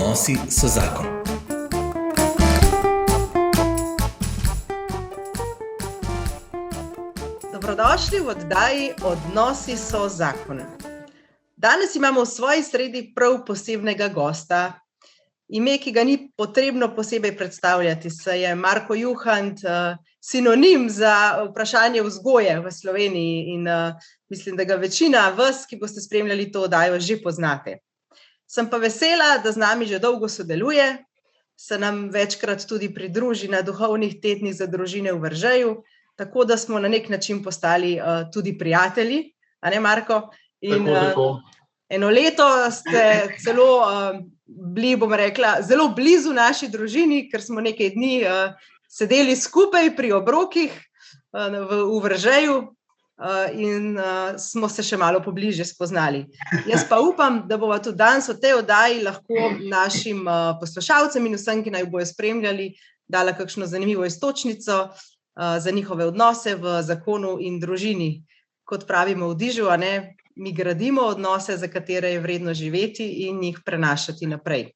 Odnosi so zakon. Dobrodošli v oddaji Odnosi so zakon. Danes imamo v svoji sredi prav posebnega gosta. Ime, ki ga ni potrebno posebej predstavljati, saj je Marko Juhant sinonim za vprašanje vzgoje v Sloveniji in mislim, da ga večina vas, ki boste spremljali to oddajo, že poznate. Sem pa vesela, da z nami že dolgo sodeluje, se nam večkrat tudi pridruži na duhovnih tednih za družine v Veržeju, tako da smo na nek način postali tudi prijatelji, a ne Marko? In tako. Eno leto ste celo bili, bom rekla, zelo blizu naši družini, ker smo nekaj dni sedeli skupaj pri obrokih v Veržeju in smo se še malo pobliže spoznali. Jaz pa upam, da bova tudi danes v tej oddaji lahko našim poslušalcem in vsem, ki naj bojo spremljali, dala kakšno zanimivo iztočnico za njihove odnose v zakonu in družini. Kot pravimo v Dižu, a ne, mi gradimo odnose, za katere je vredno živeti in jih prenašati naprej.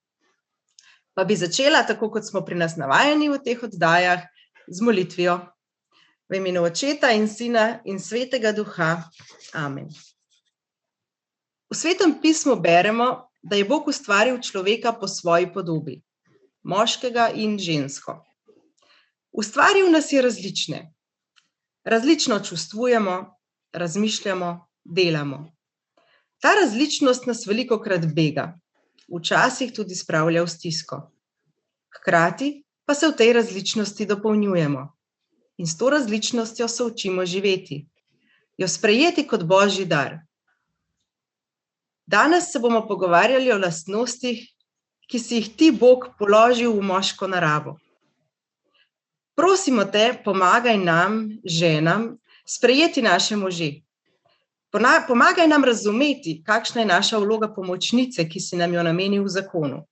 Pa bi začela, tako kot smo pri nas navajeni v teh oddajah, z molitvijo. V imenu Očeta in Sina in Svetega Duha. Amen. V Svetem pismu beremo, da je Bog ustvaril človeka po svoji podobi, moškega in žensko. Ustvaril nas je različne. Različno čustvujemo, razmišljamo, delamo. Ta različnost nas velikokrat bega, včasih tudi spravlja v stisko. Hkrati pa se v tej različnosti dopolnjujemo in s to različnostjo se učimo živeti, jo sprejeti kot božji dar. Danes se bomo pogovarjali o lastnostih, ki si jih ti Bog položil v moško naravo. Prosimo te, pomagaj nam, ženam, sprejeti naše može. Pomagaj nam razumeti, kakšna je naša vloga pomočnice, ki si nam jo namenil v zakonu.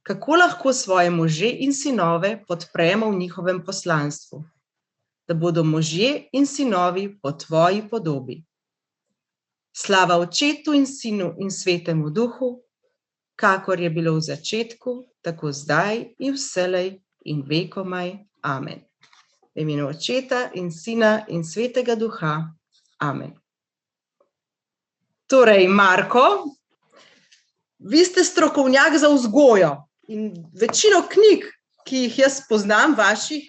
Kako lahko svoje može in sinove podpremo v njihovem poslanstvu, da bodo možje in sinovi po tvoji podobi. Slava Očetu in Sinu in Svetemu Duhu, kakor je bilo v začetku, tako zdaj in vselej in vekomaj. Amen. V imenu Očeta in Sina in Svetega Duha. Amen. Torej, Marko, vi ste strokovnjak za vzgojo in večino knjig, ki jih jaz poznam, vaših,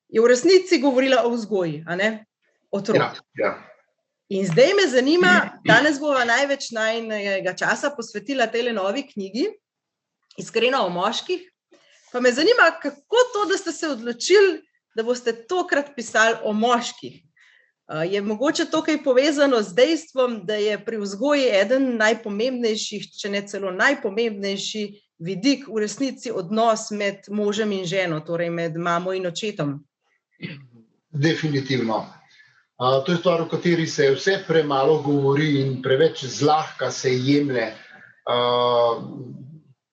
je v resnici govorila o vzgoji, a ne? Otrok. Ja. In zdaj me zanima, danes bova največ najinega časa posvetila tejle novi knjigi, Iskreno o moških, pa me zanima, kako to, da ste se odločili, da boste tokrat pisali o moških. Je mogoče to kaj povezano z dejstvom, da je pri vzgoji eden najpomembnejših, če ne celo najpomembnejši vidik v resnici odnos med možem in ženo, torej med mamo in očetom? Definitivno. To je stvar, o kateri se vse premalo govori in preveč zlahka se jemlje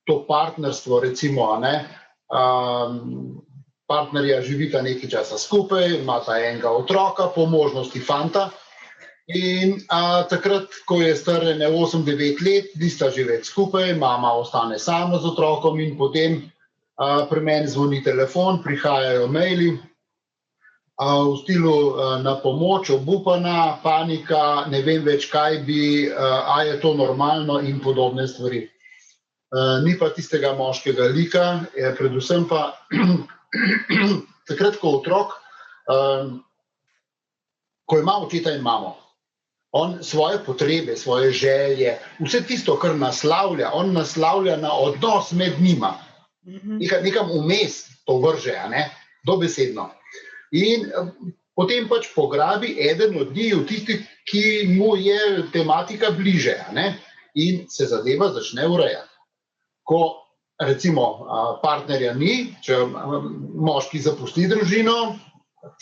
to partnerstvo, recimo, a ne? Partnerja živita nekaj časa skupaj, imata enega otroka, po možnosti fanta. In takrat, ko je star 8-9 let, nista že več skupaj, mama ostane sama z otrokom in potem pri meni zvoni telefon, prihajajo maili v stilu na pomoč, obupana, panika, ne vem več kaj bi, a je to normalno in podobne stvari. Ni pa tistega moškega lika, predvsem pa takrat, ko otrok, ko ima očeta in mamo, on svoje potrebe, svoje želje, vse tisto, kar naslavlja, on naslavlja na odnos med njima. Nekam vmes to vrže, a ne? Dobesedno. In potem pač pograbi eden od njiju, tisti, ki mu je tematika bliže, a ne? In se zadeva začne urejati. Ko recimo partnerja ni, če moški zapusti družino,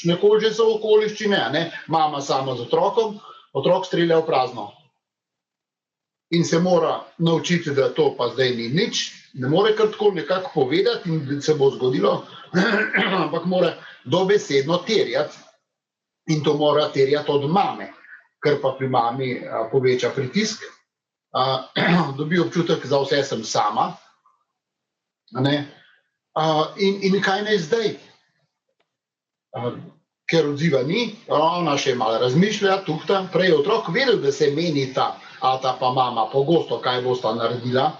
nekoč že so okoliščine, a ne? Mama sama z otrokom, otrok strelja v prazno. In se mora naučiti, da to pa zdaj ni nič, ne more kar tako nekako povedati in se bo zgodilo, ampak mora dobesedno terjati in to mora terjati od mame, kar pa pri mami poveča pritisk. dobi občutek, za vse sem sama. In kaj naj zdaj? Ker odziva ni, ona še malo razmišlja, tuhta. Prej je otrok vedel, da se meni ata pa mama pogosto, kaj bosta naredila.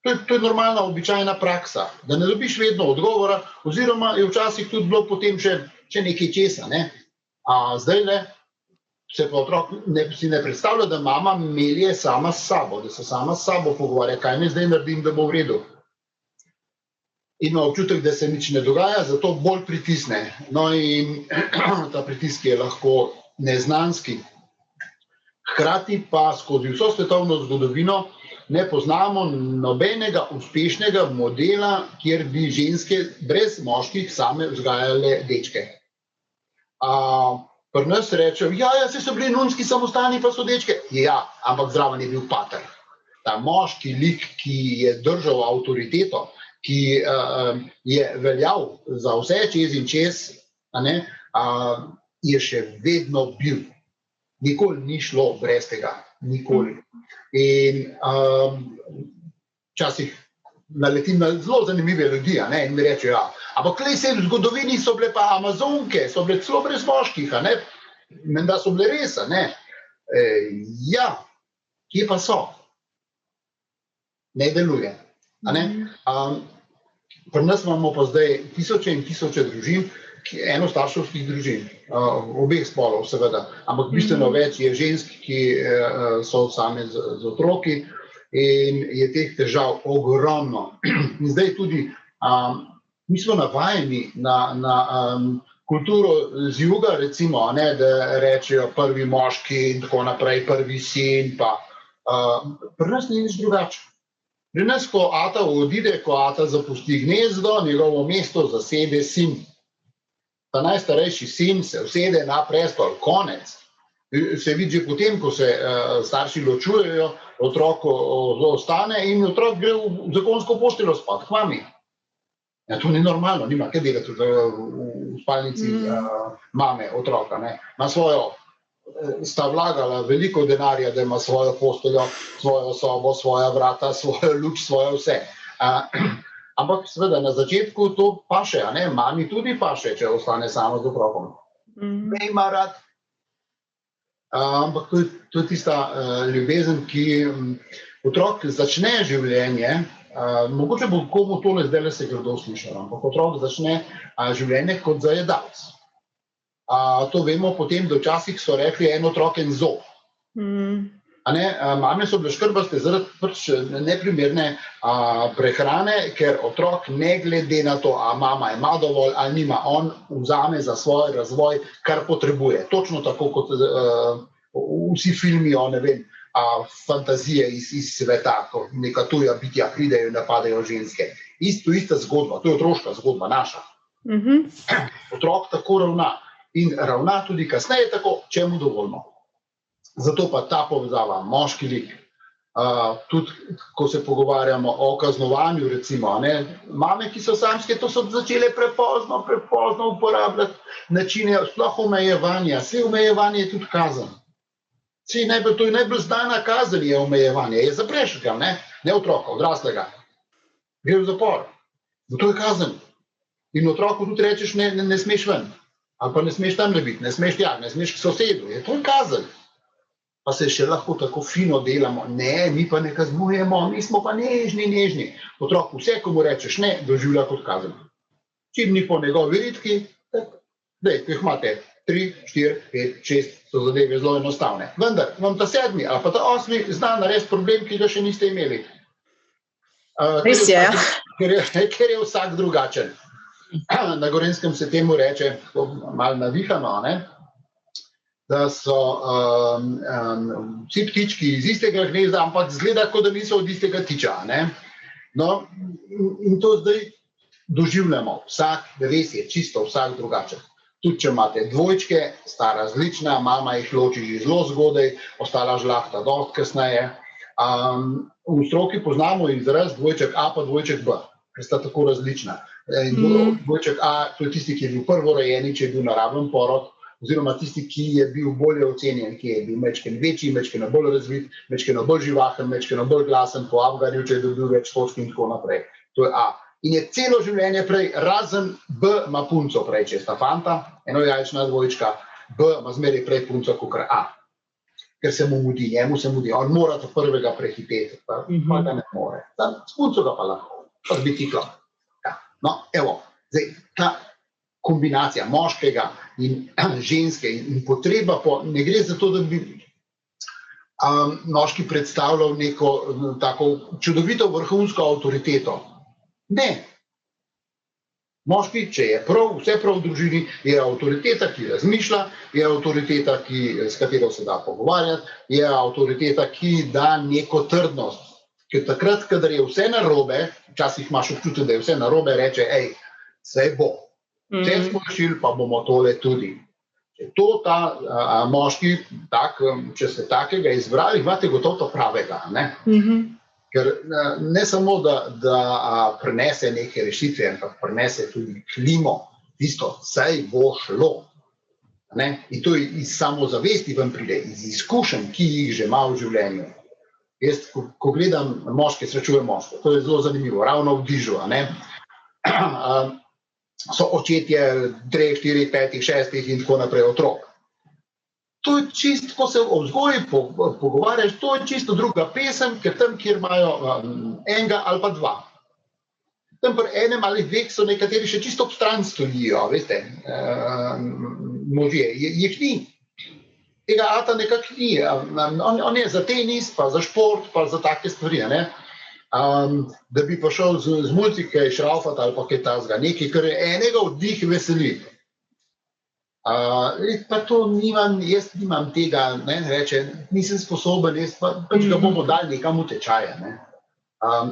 To je normalna, običajna praksa, da ne dobiš vedno odgovora, oziroma je včasih tudi bilo potem še nekaj česa. Zdajle se pa otrok si ne predstavlja, da mama melje sama s sabo, da se sama s sabo pogovarja, kaj ne zdaj naredim, da bo v redu. In ima občutek, da se nič ne dogaja, zato bolj pritisne. No in ta pritisk je lahko neznanski. Hkrati pa skozi vso svetovno zgodovino ne poznamo nobenega uspešnega modela, kjer bi ženske brez moških same vzgajale dečke. Pri nas rečejo, se so bili nunski samostani, pa so dečke. Ja, ampak zraven je bil pater. Ta moški lik, ki je držal avtoriteto, ki je veljal za vse čez in čez, je še vedno bil. Nikoli ni šlo brez tega. Nikoli. In včasih naletim na zelo zanimive ljudi, in mi rečejo, ampak v zgodovini so bile pa Amazonke, so bile celo brez moških, menda so bile res, ja, kje pa so? Ne deluje. Pri nas imamo pa zdaj tisoče in tisoče družin, enostarševskih družin, obeh spolov seveda, ampak bistveno več je žensk, ki so same z otroki in je teh težav ogromno. In zdaj tudi, mi smo navajeni na kulturo z juga, recimo, da rečejo prvi moški in tako naprej, prvi sin, pa pri nas ni nič drugače. Pri nas, ko ata odide, ko ata zapusti gnezdo, njegovo mesto zasede sin. Ta najstarejši sin se usede na prestol, konec. Se vidi že potem, ko se starši ločujejo, otrok ostane in otrok gre v zakonsko posteljo spat, k mami. To ni normalno, nima kaj delati v spalnici mame, otroka. Na svojo sta vlagala veliko denarja, da ima svojo posteljo, svojo sobo, svoja vrata, svojo luč, svoje vse. Ampak seveda na začetku to paše, mami tudi paše, če ostane sama z otrokom. Ne ima rad. Ampak to je tista ljubezen, ki otrok začne življenje, mogoče bo komu tole zdajle se grdo slišal, ampak otrok začne življenje kot zajedavc. To vemo potem, da včasih so rekli en otrok en zob. Mame so bile škrbaste zaradi neprimerne prehrane, ker otrok ne glede na to, a mama ima dovolj ali nima, on vzame za svoj razvoj, kar potrebuje. Točno tako kot vsi filmi o, fantazije iz sveta, ko neka tuja bitja pridejo in napadajo ženske. Ista zgodba, to je otroška zgodba, naša. Otrok tako ravna. In ravna tudi kasneje tako, če mu dovolimo. Zato pa ta povezava, moški lik, tudi ko se pogovarjamo o kaznovanju, recimo, mame, ki so samske, to so začele prepozno uporabljati načine, sploh omejevanja. Vse omejevanje je tudi kazen. To je najbolj znana kazen je omejevanje. Je zapreš ga, ne otroka, odraslega. Gre v zapor. To je kazen. In otroku tudi rečeš, ne smeš ven. Ali pa ne smeš tam biti, ne smeš tja, ne smeš k sosedu. To je kazen. Pa se še lahko tako fino delamo. Ne, mi pa ne kaznujemo, mi smo pa nežni. Otrok vse, ko mu rečeš ne, doživlja kot kazen. Čim ni po njegovi ritki, ko jih imate 3, 4, 5, 6, so zadeve zelo enostavne. Vendar, vam ta 7. ali pa ta 8. zna narediti problem, ki ga še niste imeli. Res je. Ker je vsak drugačen. Na Gorenjskem se temu reče, malo navihano, da so vsi ptički iz istega gnezda, ampak zgleda, kot da niso od istega tiča. No, in to zdaj doživljamo. Vsak, res je, čisto vsak drugačen. Tudi če imate dvojčke, sta različna, mama jih loči že zelo zgodaj, ostala žlahta dosti kasneje. V stroki poznamo izraz dvojček A pa dvojček B, ker sta tako različna. Dvojček A, to je tisti, ki je bil prvorojeni, če je bil naraven porod, oziroma tisti, ki je bil bolje ocenjen, ki je bil mečken večji, mečken bolj razvit, mečken bolj živahen, mečken bolj glasen, po Abgarju, če je dobil več točk in tako naprej. To je A. In je celo življenje prej, razen B ima punco prej, če sta fanta, enojajčna dvojčka, B ima zmeraj prej punco kot A. Ker se mu mudi, njemu se mudi, on mora to prvega prehiteti, pa ga ne more. S punco ga pa lahko, pa z biciklom. Ja. No, evo, zdaj, ta kombinacija moškega in ženske in potreba po, ne gre za to, da bi moški predstavljal neko tako čudovito vrhunsko avtoriteto. Ne. Moški, če je prav, vse prav v družini, je avtoriteta, ki razmišlja, je avtoriteta, s katero se da pogovarjati, je avtoriteta, ki da neko trdnost. Ker takrat, kadar je vse narobe, včasih imaš občutek, da je vse narobe, reče, vse bo. Vse smo rešili, pa bomo tole tudi. Če to ta moški, če ste takega izbrali, imate gotovo pravega, ne? Ker ne samo, da prinese neke rešitve, ampak prinese tudi klimo, tisto, saj bo šlo. Ne? In to iz samozavesti vam pride, iz izkušenj, ki jih že ima v življenju. Jaz, ko gledam moške, srečujem moške, to je zelo zanimivo, ravno v Dižu, so očetje 3, 4, 5, 6 in tako naprej otrok. To je čisto, ko se o vzgoji pogovarjaš, to je čisto druga pesem, ker tam, kjer imajo enega ali pa dva. Tam pri enem ali dveh so nekateri še čisto ob stran stojijo, veste, možje, jih ni. Tega ata nekako ni. On je za tenis, pa za šport, pa za take stvari, ne. Da bi pa šel z multike šraufati ali pa kaj tazga, nekaj, kar enega od njih veseli. Pa to jaz nimam tega, ne, reče, nisem sposoben, jaz pač ga bomo dali nekam v tečaje, ne.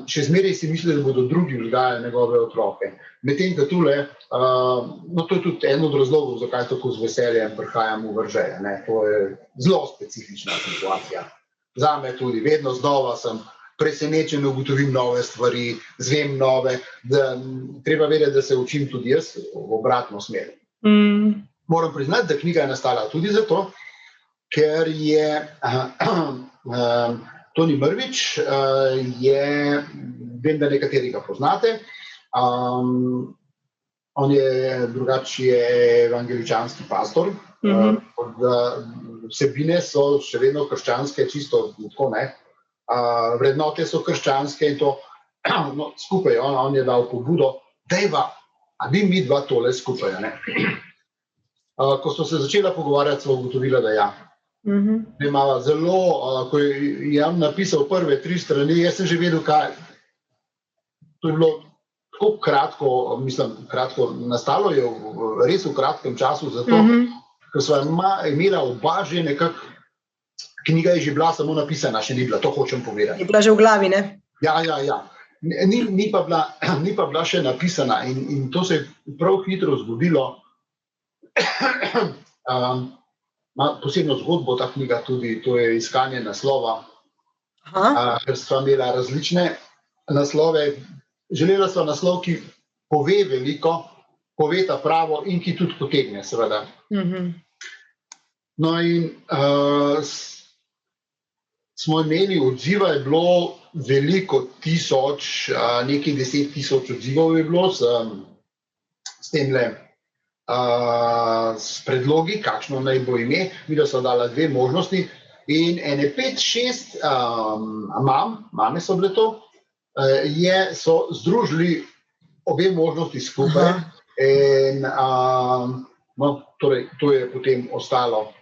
Še zmeraj si misli, da bodo drugi vzgajali njegove otroke. Medtem, ko tule, no to je tudi en od razlogov, zakaj tako z veseljem prihajam v Veržeje, ne, to je zelo specifična situacija. Zame tudi, vedno znova sem presenečen, ugotovim nove stvari, zvem nove, da treba vedeti, da se učim tudi jaz v obratno smer. Moram priznati, da knjiga je nastala tudi zato, ker je Toni Mrvič, vem, da nekateri ga poznate, on je drugače evangeličanski pastor, vsebine so še vedno krščanske, čisto tako, ne, vrednote so krščanske in to, no, skupaj, on je dal pobudo, dajva, a bi mi dva tole skupaj, ne. Ko smo se začela pogovarjati, smo ugotovila, da ja. Imava zelo, ko je on napisal prve 3 strani, jaz sem že vedel, kaj. To je bilo tako kratko, mislim, kratko nastalo je res v kratkem času, zato, ker sva imela oba že nekako, knjiga je že bila samo napisana, še ni bila, to hočem povedati. Je bila že v glavi, ne? Ja. Ni pa bila še napisana in to se je prav hitro zgodilo. Ima posebno zgodbo ta knjiga tudi, to je iskanje naslova, ker sva imela različne naslove. Želela sva naslov, ki pove veliko, pove ta pravo in ki tudi potegne, seveda. No in smo imeli odziva, je bilo veliko tisoč, nekaj 10 000 odzivov je bilo s temle s predlogi, kakšno naj bo ime, mi da so dala 2 možnosti in ene 5-6 mame so bile to, so združili obe možnosti skupaj in torej, to je potem ostalo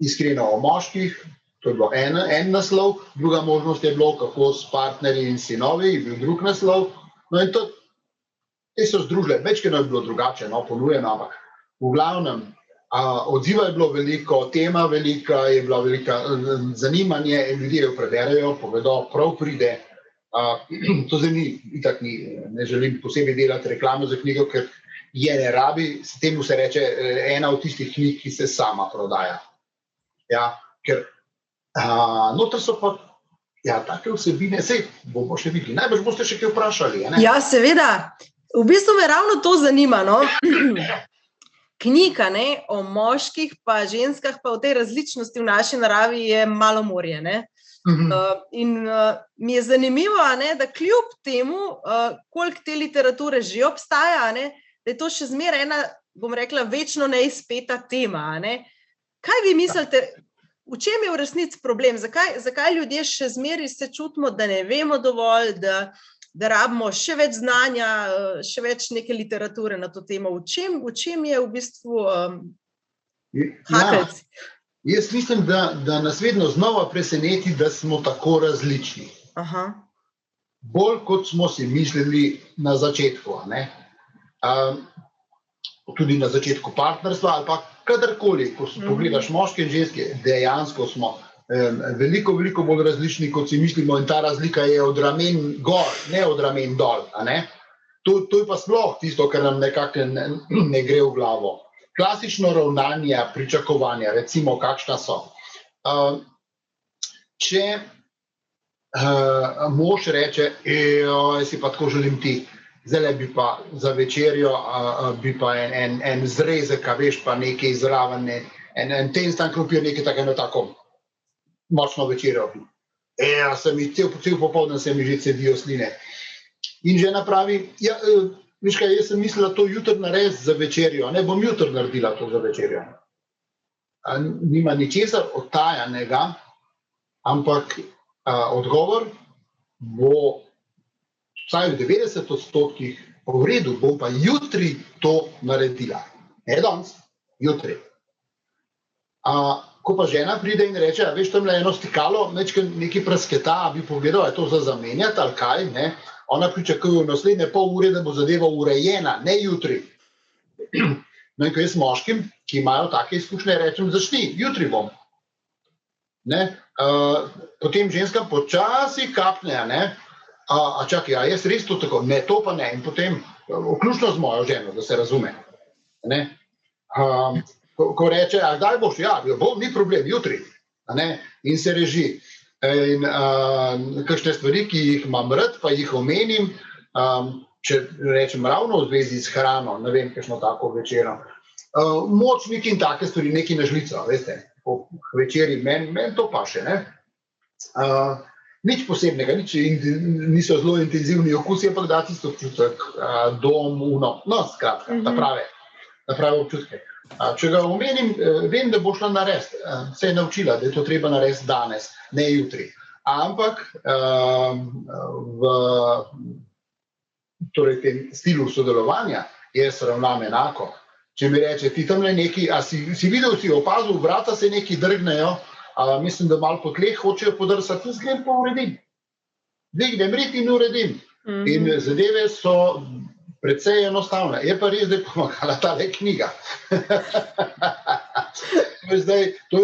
iskreno o moških, to je bilo en naslov, druga možnost je bilo, kako s partnerji in sinovi, je bil drug naslov, no in to te so združile, večkrat je bilo drugače, no, ponujeno, ampak v glavnem odziva je bilo veliko, tema velika, je bila velika zanimanje, ljudje jo preberejo, povedo, prav pride. To zdaj ne želim posebej delati reklamo za knjigo, ker je ne rabi, temu se reče ena od tistih knjig, ki se sama prodaja. Ja, ker noter so pa take vsebine, sej bomo še videli, najbrž boste še kaj vprašali, ne? Ja, seveda. V bistvu me ravno to zanima, no? knjiga, ne, o moških pa ženskah, pa o tej različnosti v naši naravi je malo morje, ne. Mi je zanimivo, ne, da kljub temu, koliko te literature že obstaja, ne, da je to še zmeraj ena, bom rekla, večno neizpeta tema, ne. Kaj vi mislite, v čem je v resnici problem? Zakaj ljudje še zmeraj se čutimo, da ne vemo dovolj, da rabimo še več znanja, še več neke literature na to temo? V čem je v bistvu hakeljc? Jaz mislim, da nas vedno znova preseneti, da smo tako različni. Aha. Bolj kot smo si mislili na začetku, ne? Tudi na začetku partnerstva ali pa kadarkoli, ko pogledaš moške in ženske, dejansko smo veliko bolj različni, kot si mislimo, in ta razlika je od ramen gor, ne od ramen dol. A ne? To je pa sploh tisto, kar nam nekako ne gre v glavo. Klasično ravnanje, pričakovanja, recimo, kakšna so. Če mož reče, jaz si pa tako želim ti, zdaj bi pa za večerjo, bi pa en zrezek, a veš, pa nekaj zraven, en tenstan krompir, nekaj tako močno večerjo. Cel popoldan se mi že cedijo sline. In žena pravi, veš kaj, jaz sem mislila to jutri narediti za večerjo, ne bom jutri naredila to za večerjo. Nima ničesar odtajanega, ampak odgovor bo vsaj v 90% v redu, bom pa jutri to naredila. Ne danes, jutri. Ko pa žena pride in reče, veš, tamle eno stikalo, nekaj prasketa, bi pogledal, je to za zamenjati ali kaj, ne? Ona pričakuje v naslednje pol ure, da bo zadeva urejena, ne jutri. No in ko jaz moškim, ki imajo take izkušnje, rečem, začni, jutri bom. Potem ženska počasi kapne, ne? Čakaj, jaz res to tako? Ne, to pa ne. In potem, vključno z mojo ženo, da se razume. Ko reče, kdaj boš? Ja, bom, ni problem, jutri. In se reži. In kakšne stvari, ki jih imam rad, pa jih omenim, če rečem ravno v zvezi s hrano, ne vem, kakšno tako večero. Močniki in take stvari, neki na žlico, veste, po večeri, meni to paše, ne. Nič posebnega, niso zelo intenzivni okusi, ampak da tisto občutek, dom, no, skratka, ta prave občutke. Če ga omenim, vem, da bo šla narediti, se je naučila, da je to treba narediti danes, ne jutri. Ampak v tem stilu sodelovanja jaz ravnam enako. Če mi reče, ti tamle neki, a si videl, si opazil, vrata se neki drgnejo, mislim, da malo po tleh hočejo podrsati, jaz grem pa uredim. Dvignem rit in uredim. In zadeve so precej enostavne. Je pa res, da je pomagala tale knjiga. To je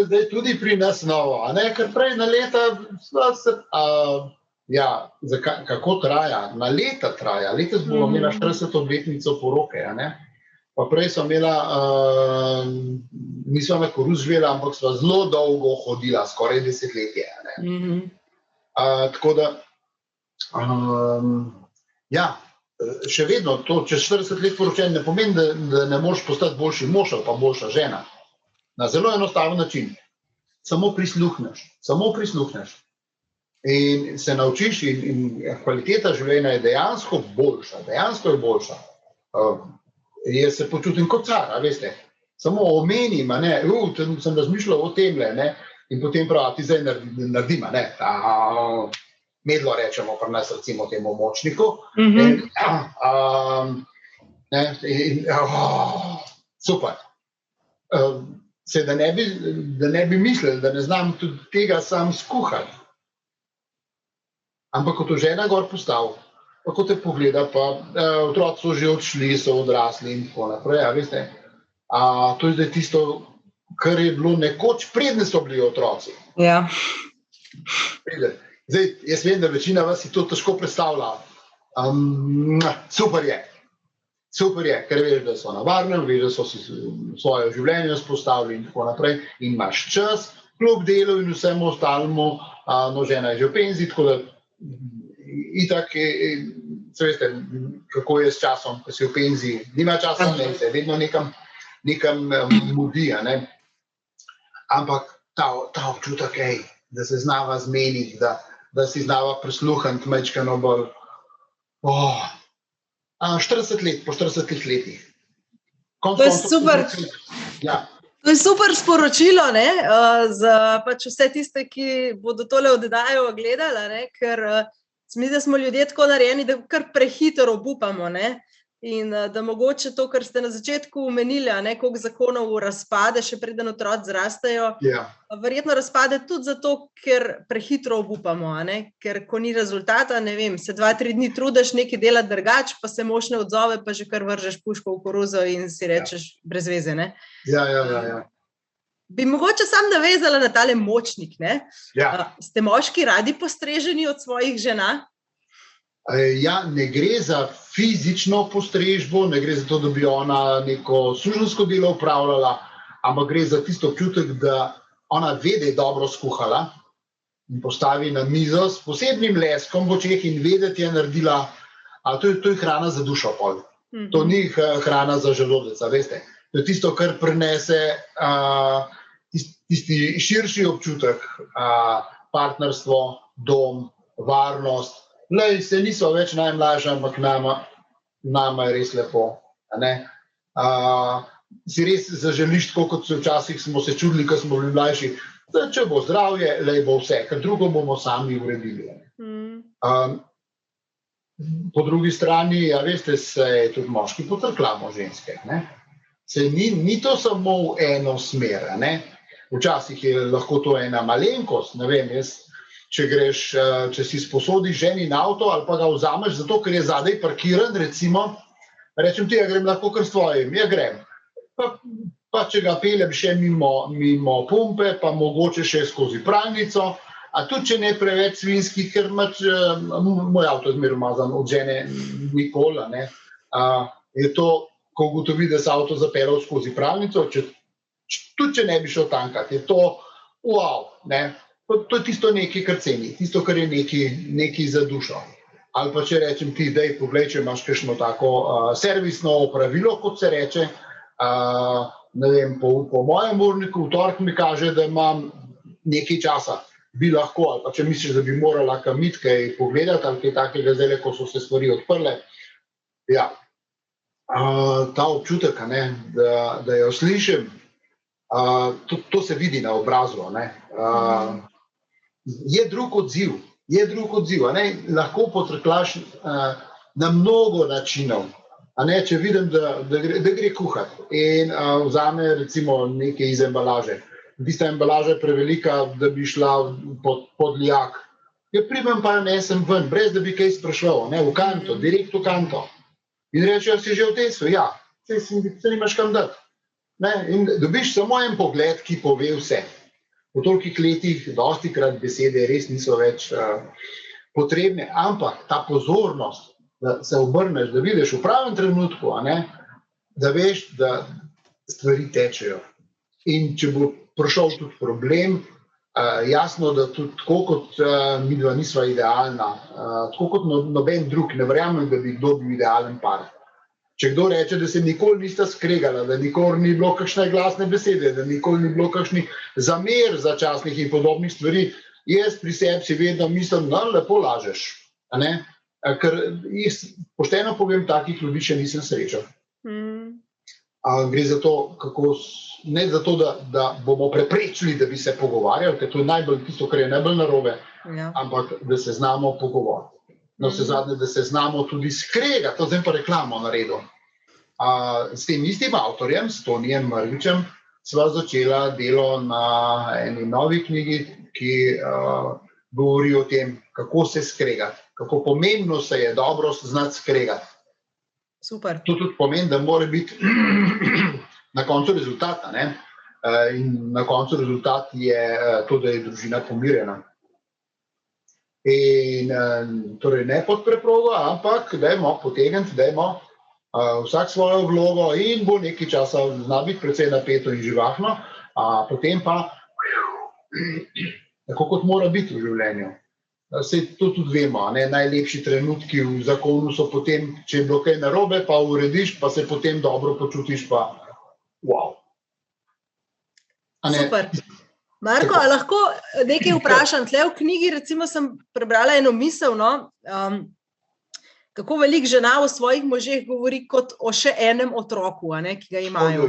zdaj tudi pri nas novo, a ne? Ker prej na leta, kako traja? Na leta traja. Letos bomo imela 40. obletnico poroke, a ne? Pa prej so imela, nisva na koruzo živela, ampak sva zelo dolgo hodila, skoraj desetletje, a ne? Tako da, še vedno to, čez 40 let poročen, ne pomeni, da ne moreš postati boljši mož ali pa boljša žena. Na zelo enostaven način. Samo prisluhneš. In se naučiš in kvaliteta življenja je dejansko boljša. Jaz se počutim kot car, a veste. Samo omenim, a ne, sem razmišljal o temle, ne, in potem prav, ti zdaj naredim, a ne, medlo rečemo pri nas, recimo temu močniku. Super. Da ne bi mislili, da ne znam tudi tega sam skuhati. Ampak ko to žena gor postavi, pa ko te pogleda, pa otroci so že odšli, so odrasli in tako naprej, a veste. To je zdaj tisto, kar je bilo nekoč, predne so bili otroci. Ja. Zdaj, jaz vem, da večina vas si to težko predstavlja. Super je, ker veš, da so na varnem, veš, da so si svoje življenje vzpostavili in tako naprej in imaš čas, kljub delu in vsemu ostalemu, no, žena je že v penziji, tako da itak, se veste, kako je s časom, ko si v penziji, nima časa, ne, se vedno nekam nekam mudi, ne. Ampak ta občutek, da se znava zmeniti, da si znava prisluhniti majčkeno bolj. 40 let, po 40 letih. To je super. Ja. To je super sporočilo, ne, za pač vse tiste, ki bodo tole oddajo gledali, ne, ker mi, da smo ljudje tako narejeni, da kar prehitro obupamo, ne, in da mogoče to, kar ste na začetku omenili, ne, koliko zakonov razpade, še preden otroci zrastejo, verjetno razpade tudi zato, ker prehitro obupamo, ne, ker ko ni rezultata, ne vem, se 2-3 dni trudiš nekaj delati drugače, pa se mož ne odzove, pa že kar vržeš puško v koruzo in si rečeš brez veze, ne. Ja. Bi mogoče sam navezala na tale močnik, ne? Ja. Ste moški radi postreženi od svojih žena? Ja, ne gre za fizično postrežbo, ne gre za to, da bi ona neko suženjsko delo upravljala, ampak gre za tisto občutek, da ona ve, da je dobro skuhala in postavi na mizo s posebnim leskom v očeh in ve, da ti je naredila, to je hrana za dušo pol. To ni hrana za želodec, veste. To je tisto, kar prinese tisti širši občutek, partnerstvo, dom, varnost. Lej, se niso več najmlajša, ampak nama je res lepo. Si res zaželiš, tako kot včasih smo se čudili, ko smo bili mlajši, da če bo zdravje, lej bo vse, ker drugo bomo sami uredili. Po drugi strani, veste, se je tudi moški potrklamo ženske. Se ni to samo v eno smer, ne? Včasih je lahko to ena malenkost, ne vem, če si sposodiš ženin avto ali pa ga vzameš zato, ker je zadaj parkiran, recimo, rečem ti, grem lahko kar s tvojim, grem. Pa če ga peljem še mimo pumpe, pa mogoče še skozi pralnico, a tudi če ne preveč svinjskih, ker moj avto je zmeraj umazan, od žene nikoli, ne. Je to, ko ugotovi, da se avto zapeljal skozi pralnico, tudi če ne bi šel tankat, je to wow, ne. To je tisto nekaj, kar ceni, tisto, kar je nekaj za dušo. Ali pa če rečem ti, daj, poglej, če imaš kakšno tako servisno opravilo, kot se reče, ne vem, po mojem urniku v torek mi kaže, da imam nekaj časa, bi lahko, ali pa če misliš, da bi morala kam iti kaj pogledati, ali kaj takega zdaj, ko so se stvari odprle. Ja, ta občutek, da jo slišim, to se vidi na obrazu, ne. Je drug odziv, lahko potrklaš na mnogo načinov, če vidim, da gre kuhati in vzame recimo nekaj iz embalaže. Tista embalaža je prevelika, da bi šla pod lijak. Jo primem pa jo nesem ven, brez da bi kaj spraševal, v kanto, direkt v kanto. In rečejo, si že vtesel, ja, se nimaš kam dati. In dobiš samo en pogled, ki pove vse. Po tolikih letih dostikrat besede res niso več potrebne, ampak ta pozornost, da se obrneš, da vidiš v pravem trenutku, da veš, da stvari tečejo. In če bo prišel tudi problem, jasno, da tudi tako kot midva nisva idealna, tako kot noben drug, ne verjamem, da bi kdo bil idealen par. Če kdo reče, da se nikoli nista skregala, da nikoli ni bilo kakšne glasne besede, da nikoli ni bilo kakšnih zamer začasnih in podobnih stvari, jaz pri sebi si vedno mislim, da lepo lažeš. Ker pošteno povem, takih ljudi še nisem srečal. Gre za to, ne za to, da bomo preprečili, da bi se pogovarjali, ker to je tisto, kar je najbolj narobe, ampak da se znamo pogovoriti. Navsezadnje, da se znamo tudi skregati, to zdaj pa reklamo naredil. S tem istim avtorjem, s Tonijem Mrvičem, sva začela delo na eni novi knjigi, ki govori o tem, kako se skregati, kako pomembno se je dobro znati skregati. Super. To tudi pomeni, da mora biti na koncu rezultat, in na koncu rezultat je to, da je družina pomirjena. In torej ne pod preprogo, ampak dajmo potegniti, dajmo vsak svojo vlogo in bo nekaj časa zna biti precej napeto in živahno, potem pa tako kot mora biti v življenju. Saj to tudi vemo, najlepši trenutki v zakonu so potem, če je bilo kaj narobe, pa urediš, pa se potem dobro počutiš, pa wow. Super. Marko, a lahko nekaj vprašam? Tle v knjigi, recimo, sem prebrala eno misel, kako veliko žena o svojih možeh govori kot o še enem otroku, ki ga imajo.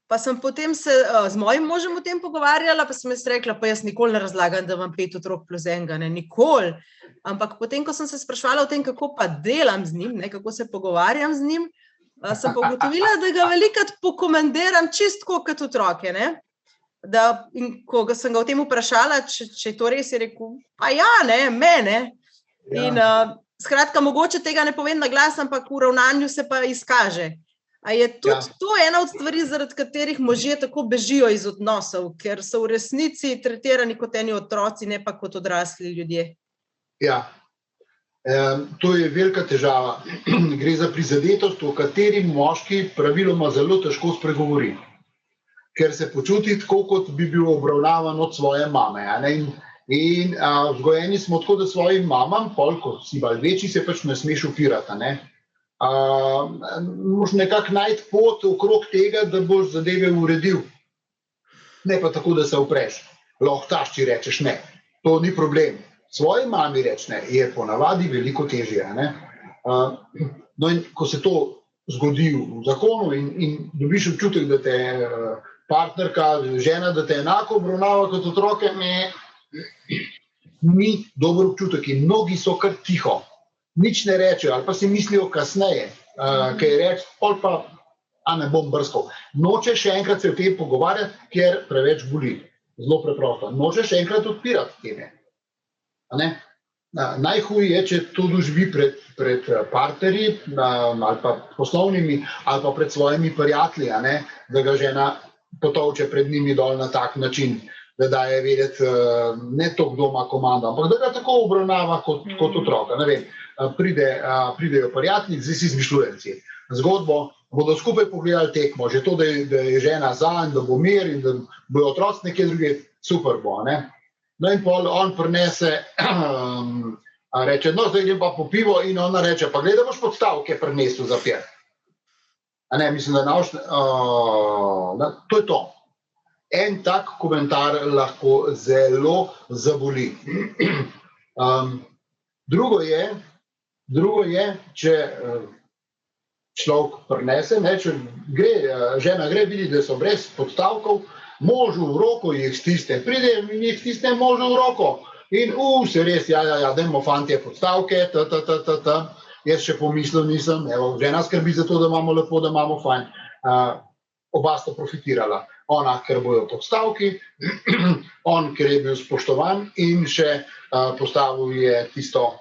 Pa sem potem se z mojim možem o tem pogovarjala, pa sem jaz rekla, pa jaz nikoli ne razlagam, da imam 5 otrok plus enega, nikoli. Ampak potem, ko sem se spraševala o tem, kako pa delam z njim, kako se pogovarjam z njim, sem pa ugotovila, da ga velikrat pokomandiram čistko kot otroke, In ko sem ga o tem vprašala, če je to res, je rekel, pa ja, mene. In skratka, mogoče tega ne povem na glas, ampak v ravnanju se pa izkaže. A je tudi to ena od stvari, zaradi katerih možje tako bežijo iz odnosov, ker so v resnici tretirani kot eni otroci, ne pa kot odrasli ljudje? Ja, to je velika težava. Gre za prizadetost, o kateri moški praviloma zelo težko spregovori, ker se počuti tako, kot bi bil obravnavan od svoje mame. In vzgojeni smo tako, da svojim mamam, ko si bolj večji, se pač ne smeš upirati. Moš nekako najti pot okrog tega, da boš zadeve uredil. Ne pa tako, da se upreš. Lahko tašči rečeš ne, to ni problem. Svoji mami reči ne, je ponavadi veliko težje. No in ko se to zgodi v zakonu in dobiš občutek, da te partnerka, žena, da te enako obravnava kot otroke, ni dober občutek in mnogi so kar tiho. Nič ne rečejo ali pa si mislijo kasneje, kaj reči, pol pa, ne bom brskal. Noče še enkrat se o tem pogovarjati, ker preveč boli. Zelo preprosto. Noče še enkrat odpirati teme. Najhuje je, če to doživi pred partnerji ali pa poslovnimi ali pa pred svojimi prijatelji, da ga žena potovče pred njimi dol na tak način, da daje vedeti ne to, kdo ima komando, ampak da ga tako obravnava kot otroka. Ne vem, pridejo prijatelji, zdaj si izmišljujem si zgodbo, bodo skupaj pogledali tekmo, že to, da je žena za in da bo mir in da bojo otroci nekje druge, super bo. No in pol on prinese, reče, no zdaj idem pa po pivo in ona reče, pa gledaj, boš podstavke prinesel za pier. Mislim, da to je to. En tak komentar lahko zelo zaboli. Drugo je, če človek prinese, če žena gre, vidi, da so brez podstavkov, možu v roko jih stisne, pride in jih stisne možu v roko in se res, dajmo fantje podstavke, jaz še pomislil nisem, žena skrbi za to, da imamo lepo, da imamo fajn. Oba sta profitirala. Ona, ker bojo podstavki, on, ker je bil spoštovan in še postavil je tisto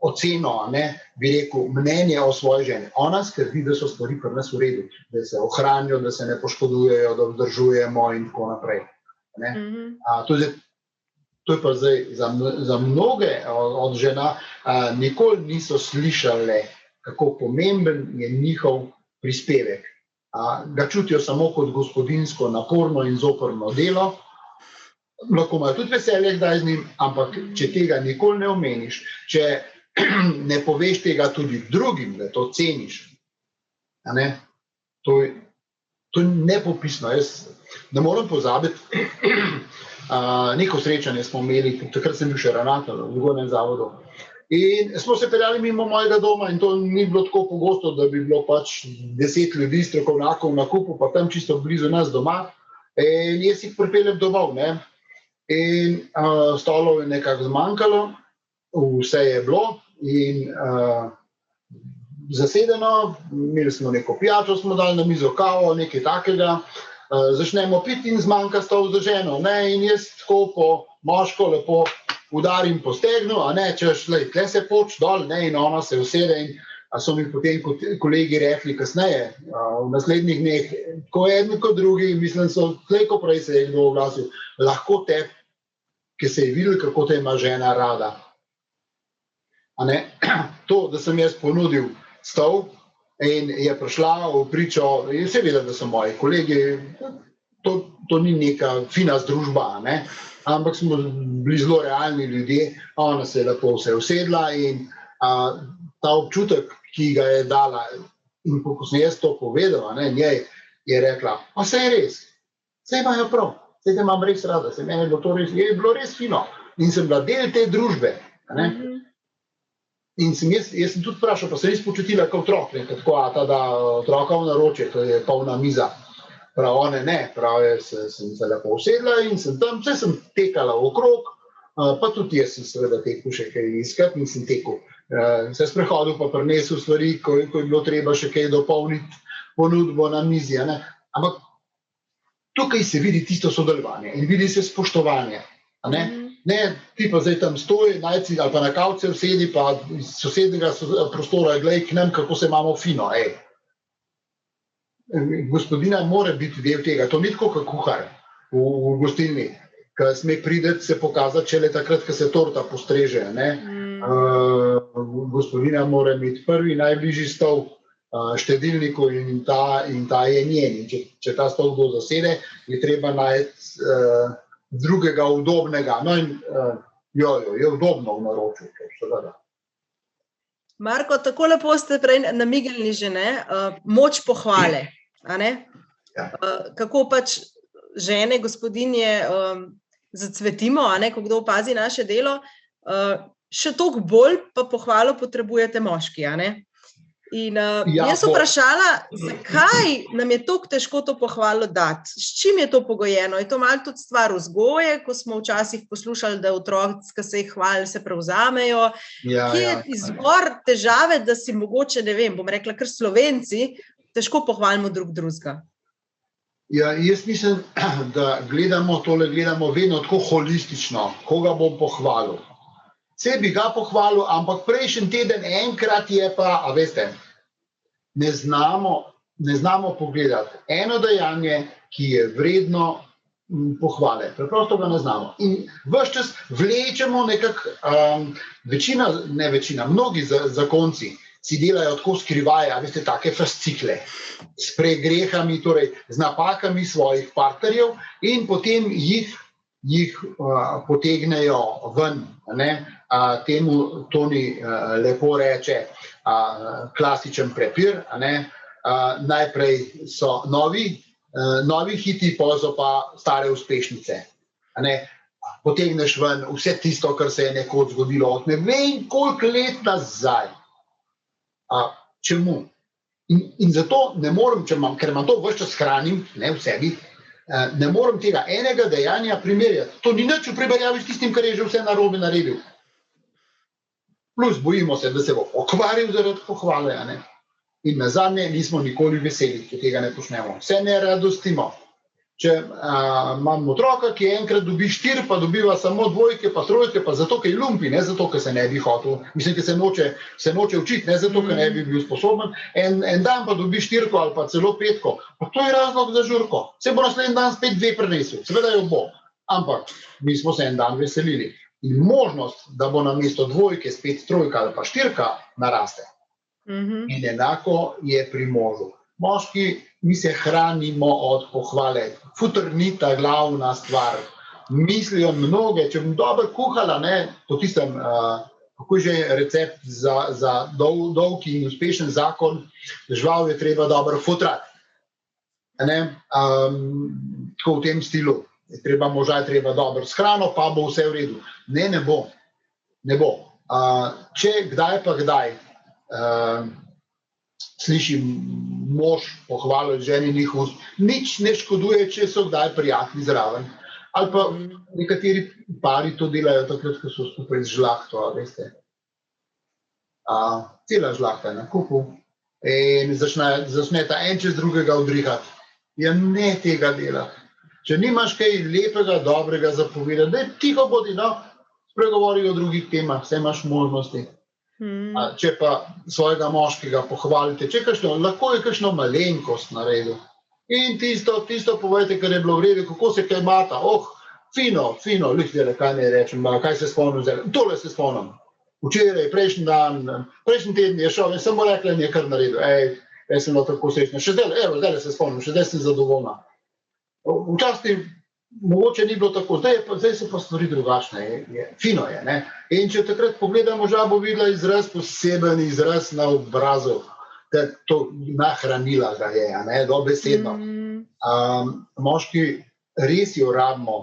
oceno, bi rekel, mnenje o svoji ženi. Ona skrbi, da so stvari pri nas v redu, da se ohranijo, da se ne poškodujejo, da vzdržujemo in tako naprej. To je pa zdaj za mnoge od žena nikoli niso slišale, kako pomemben je njihov prispevek. Ga čutijo samo kot gospodinjsko naporno in zoprno delo. Lahko imajo tudi veselje kdaj z njim, ampak če tega nikoli ne omeniš, če ne poveš tega tudi drugim, da to ceniš, to je nepopisno. Jaz ne morem pozabiti, neko srečanje smo imeli, takrat sem bil še ravnatelj v vzgojnem zavodu. In smo se peljali mimo mojega doma in to ni bilo tako pogosto, da bi bilo pač 10 ljudi strokovnjakov na kupu, pa tam čisto blizu nas doma. In jaz jih pripeljem domov, in stolov je nekako zmanjkalo, vse je bilo in zasedeno, imeli smo neko pijačo, smo dali na mizo kavo, nekaj takega, začnemo piti in zmanjka stol za ženo, in jaz tako po moško lepo udarim po stegnu, češ, tle se poč dol, in ona se usede in so mi potem kolegi rekli kasneje, v naslednjih dneh, ko eden kot drugi, mislim, so tlej, ko prej se je kdo oglasil, lahko te, ki se je videl, kako te ima žena rada. To, da sem jaz ponudil stol in je prišla v pričo, in se vedela, da so moji kolegi, to ni neka fina združba, ampak smo bili zelo realni ljudje, ona se je lepo vse usedla in ta občutek, ki ga je dala, In ko sem jaz to povedal, njej je rekla, pa saj je res, saj imajo prav, saj te imam res rada, saj meni je bilo res fino. In sem bila del te družbe. In jaz sem tudi vprašal, pa sem res počutila kot otrok, tako ta da otroka v naročje, to je polna miza. Prav, one ne, prav, sem se lepo usedla in sem tam, vse sem tekala okrog, pa tudi jaz sem seveda tekel še kaj iskat in sem tekel. Se sprehodil pa prinesel stvari, ko je bilo treba še kaj dopolniti ponudbo na mizi. Ampak tukaj se vidi tisto sodelovanje in vidi se spoštovanje. Ne, ti pa zdaj tam stoji, najci ali pa na kavce vsedi, pa iz sosednega prostora glej k nam, kako se imamo fino. Gospodina mora biti del tega, to ni tako kot kuhar v gostilni, ki sme prideti se pokazati šele takrat, ko se torta postreže. Gospodina mora imeti prvi najbližji stol štedilniku in ta je njen. Če ta stol kdo zasede, je treba najti drugega udobnega. No in je udobno v naročju, seveda. Marko, tako lepo ste prej namignili že, moč pohvale, kako pač žene, gospodinje zacvetimo, ko kdo opazi naše delo, še toliko bolj pa pohvalo potrebujete moški, In jaz sem vprašala, zakaj nam je toliko težko to pohvalo dati? S čim je to pogojeno? Je to malo tudi stvar vzgoje, ko smo včasih poslušali, da otroci, ki se jih hvali, se prevzamejo. Kje je izvor težave, da si mogoče, ne vem, bom rekla, kar Slovenci, težko pohvalimo drugega? Jaz mislim, da gledamo vedno tako holistično, koga bom pohvalil. Vse bi ga pohvalil, ampak prejšnji teden enkrat je pa, a veste, ne znamo pogledati eno dejanje, ki je vredno pohvale. Preprosto ga ne znamo. In ves čas vlečemo nekako, mnogi zakonci si delajo tako skrivaje, a veste, take fascikle s pregrehami, torej z napakami svojih partnerjev in potem jih potegnejo ven. Temu Toni lepo reče klasičen prepir. Najprej so novi hiti, potem pa stare uspešnice. Potegneš ven vse tisto, kar se je nekoč zgodilo od ne vem koliko let nazaj. Čemu? In zato ne morem, ker imam to ves čas hranim v sebi, ne morem tega enega dejanja primerjati. To ni nič v primerjavi s tistim, kar je že vse narobe naredil. Plus bojimo se, da se bo pokvaril zaradi pohvale. In nazadnje nismo nikoli veseli, če tega ne počnemo. Se ne radostimo. Če imam otroka, ki enkrat dobi 4, pa dobiva samo 2, pa 3, pa zato, ker je lumpi, ne zato, ker se ne bi hotel. Mislim, ker se noče učiti, ne zato, ker ne bi bil sposoben. En dan pa dobi 4 ali pa celo 5. Pa to je razlog za žurko. Se bo naslednji dan spet 2 prinesel. Seveda jo bo. Ampak mi smo se en dan veselili. In možnost, da bo namesto 2 spet 3 ali pa 4 naraste. In enako je pri možu. Moški, mi se hranimo od pohvale. Futr ni ta glavna stvar. Mislijo mnoge, če bom dobro kuhala, po tistem, kako je že recept za dolg in uspešen zakon, žival je treba dobro futrati. Tako v tem stilu. Moža je treba dobro s hrano, pa bo vse v redu. Ne bo. Če kdaj pa kdaj slišim mož pohvalil ženinih ust, nič ne škoduje, če so kdaj prijatelji zraven. Ali pa nekateri pari to delajo takrat, ko so skupaj z žlahto, veste. Cela žlahta je na kupu in začneta en čez drugega udrihati. Ne tega delati. Če nimaš kaj lepega, dobrega za povedati, da tiho bodi, spregovori o drugih temah, vse imaš možnosti. Če pa svojega moškega pohvalite, lahko je kakšno malenkost naredil. In tisto povejte, kar je bilo v redu, kako se kaj imata. Fino, kaj ne rečem, kaj se spomnim zdaj. Tole se spomnim. Včeraj, prejšnji teden je šel, sem mu rekla, je kar naredil. Jaz sem bilo tako srečna. Zdaj se spomnim, še zdaj sem zadovoljna. Včasih mogoče ni bilo tako, zdaj so pa stvari drugačne, fino je. In če takrat pogledamo, moža bo videla poseben izraz na obrazu, to nahranila ga je, ne, dobesedno. Moški res jo rabimo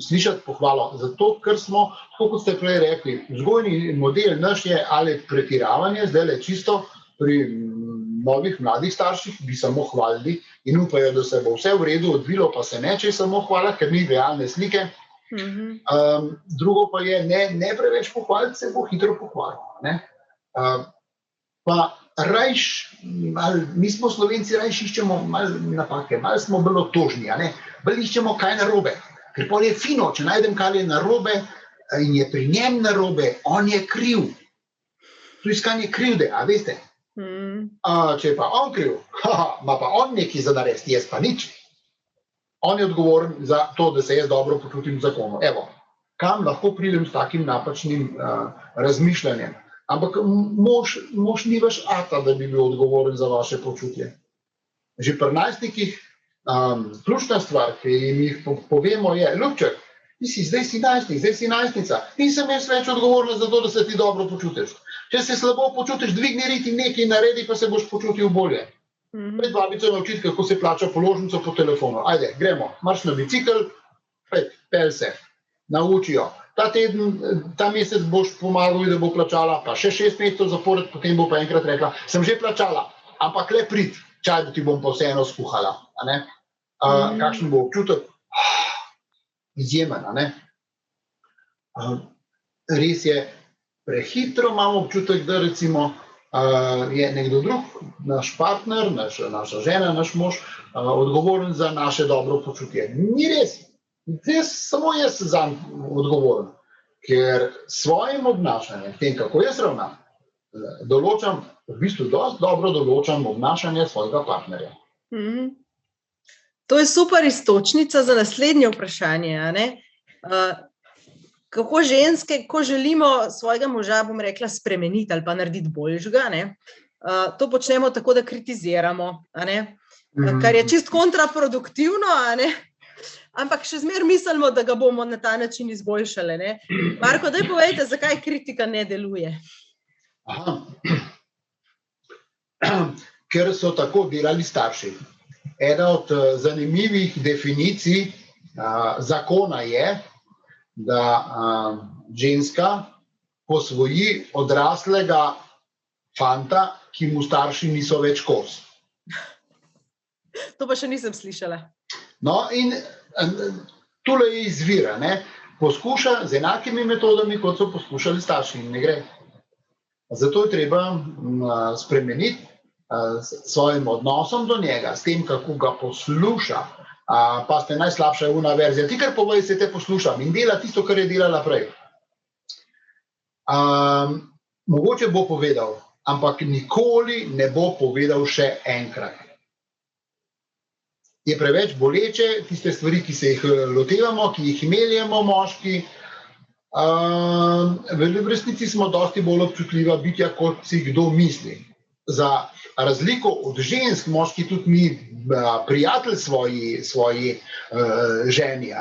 slišati pohvalo, zato ker smo, tako kot ste prej rekli, vzgojni model naš je ali pretiravanje, zdaj le čisto pri novih mladih starših bi samo hvalili in upajo, da se bo vse v redu odvilo, pa se ne, če samo hvala, ker ni realne slike. Drugo pa je, ne preveč pohvaliti, se bo hitro pohvalil. Pa rajš, mi smo Slovenci, rajš iščemo malo napake, malo smo bolj otožni, bolj iščemo kaj narobe, ker pol je fino, če najdem kaj je narobe in je pri njem narobe, on je kriv. To iskanje krivde, a veste? Če je pa on kriv, ima pa on nekaj za narediti, jaz pa nič. On je odgovoren za to, da se jaz dobro počutim v zakonu. Evo, kam lahko pridem s takim napačnim razmišljanjem? Ampak mož ni vaš ata, da bi bil odgovoren za vaše počutje. Že pri najstnikih ključna stvar, ki jim jih povemo je, ljubček, zdaj si najstnik, zdaj si najstnica, nisem jaz več odgovorna za to, da se ti dobro počutiš. Če se slabo počutiš, dvigni rit in nekaj naredi, pa se boš počutil bolje. Pred babico naučiti, kako se plača položnico po telefonu. Ajde, gremo, marš na bicikl, pel se, naučijo. Ta mesec boš pomagal, da bo plačala, pa še 6 mesecev zapored, potem bo pa enkrat rekla, sem že plačala, ampak le prid, čaj, da ti bom pa vseeno skuhala. Kakšen bo občutek? Izjemen, res je, prehitro imamo občutek, da recimo je nekdo drug, naš partner, naša žena, naš mož, odgovoren za naše dobro počutje. Ni res. Samo jaz zanj odgovoren, ker svojim obnašanjem, tem, kako jaz ravnam, določam, v bistvu dosti dobro določam obnašanje svojega partnerja. To je super iztočnica za naslednje vprašanje. Kako ženske, ko želimo svojega moža, bom rekla, spremeniti ali pa narediti boljšega, to počnemo tako, da kritiziramo, kar je čist kontraproduktivno, ampak še zmeraj mislimo, da ga bomo na ta način izboljšali. Marko, daj povejte, zakaj kritika ne deluje? Ker so tako delali starši. Ena od zanimivih definicij zakona je, da ženska posvoji odraslega fanta, ki mu starši niso več kos. To pa še nisem slišala. No, in tule je izvira, poskuša z enakimi metodami, kot so poskušali starši, in ne gre. Zato je treba spremeniti svojim odnosom do njega, s tem, kako ga posluša, pa ste najslabša una verzija. Ti kar povej, se te poslušam in dela tisto, kar je delala prej. Mogoče bo povedal, ampak nikoli ne bo povedal še enkrat. Je preveč boleče, tiste stvari, ki se jih lotevamo, ki jih meljemo moški. V resnici smo dosti bolj občutljiva bitja, kot si kdo misli. Za razliko od žensk, moški tudi mi prijatelj svoji ženi,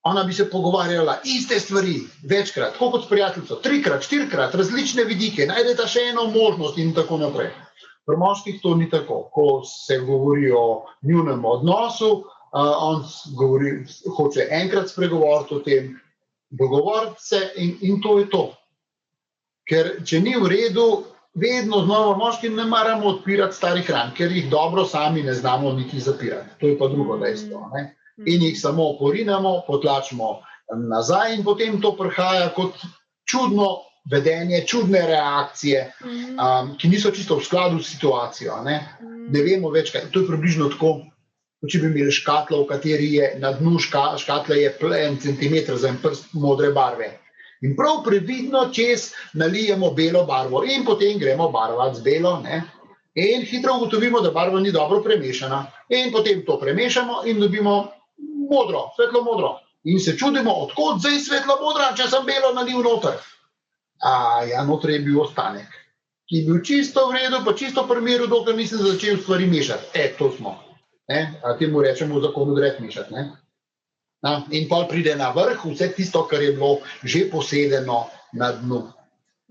ona bi se pogovarjala iste stvari večkrat, tako kot s prijateljico, 3-krat, 4-krat, različne vidike, najdeta še eno možnost in tako naprej. Pri moških to ni tako. Ko se govori o njunem odnosu, on hoče enkrat spregovoriti o tem, dogovoriti se in to je to. Ker če ni v redu, vedno znova moški ne maramo odpirati starih ran, ker jih dobro sami ne znamo niti zapirati. To je pa drugo dejstvo. In jih samo porinamo, potlačimo nazaj in potem to prihaja kot čudno vedenje, čudne reakcije, ki niso čisto v skladu s situacijo. Ne vemo več kaj. To je približno tako, če bi imeli škatlo, v kateri je na dnu škatle je 1 centimeter za en prst modre barve. In prav previdno čez nalijemo belo barvo in potem gremo barvati z belo, in hitro ugotovimo, da barva ni dobro premešana. In potem to premešamo in dobimo modro, svetlo modro. In se čudimo, odkot zdaj svetlo modra, če sem belo nalil noter. Noter je bil ostanek, ki je bil čisto v redu, pa čisto pri miru, dokler nisem začel stvari mešati. To smo. Temu rečemo v zakonu drek mešati. In pol pride na vrh vse tisto, kar je bilo že posedeno na dnu.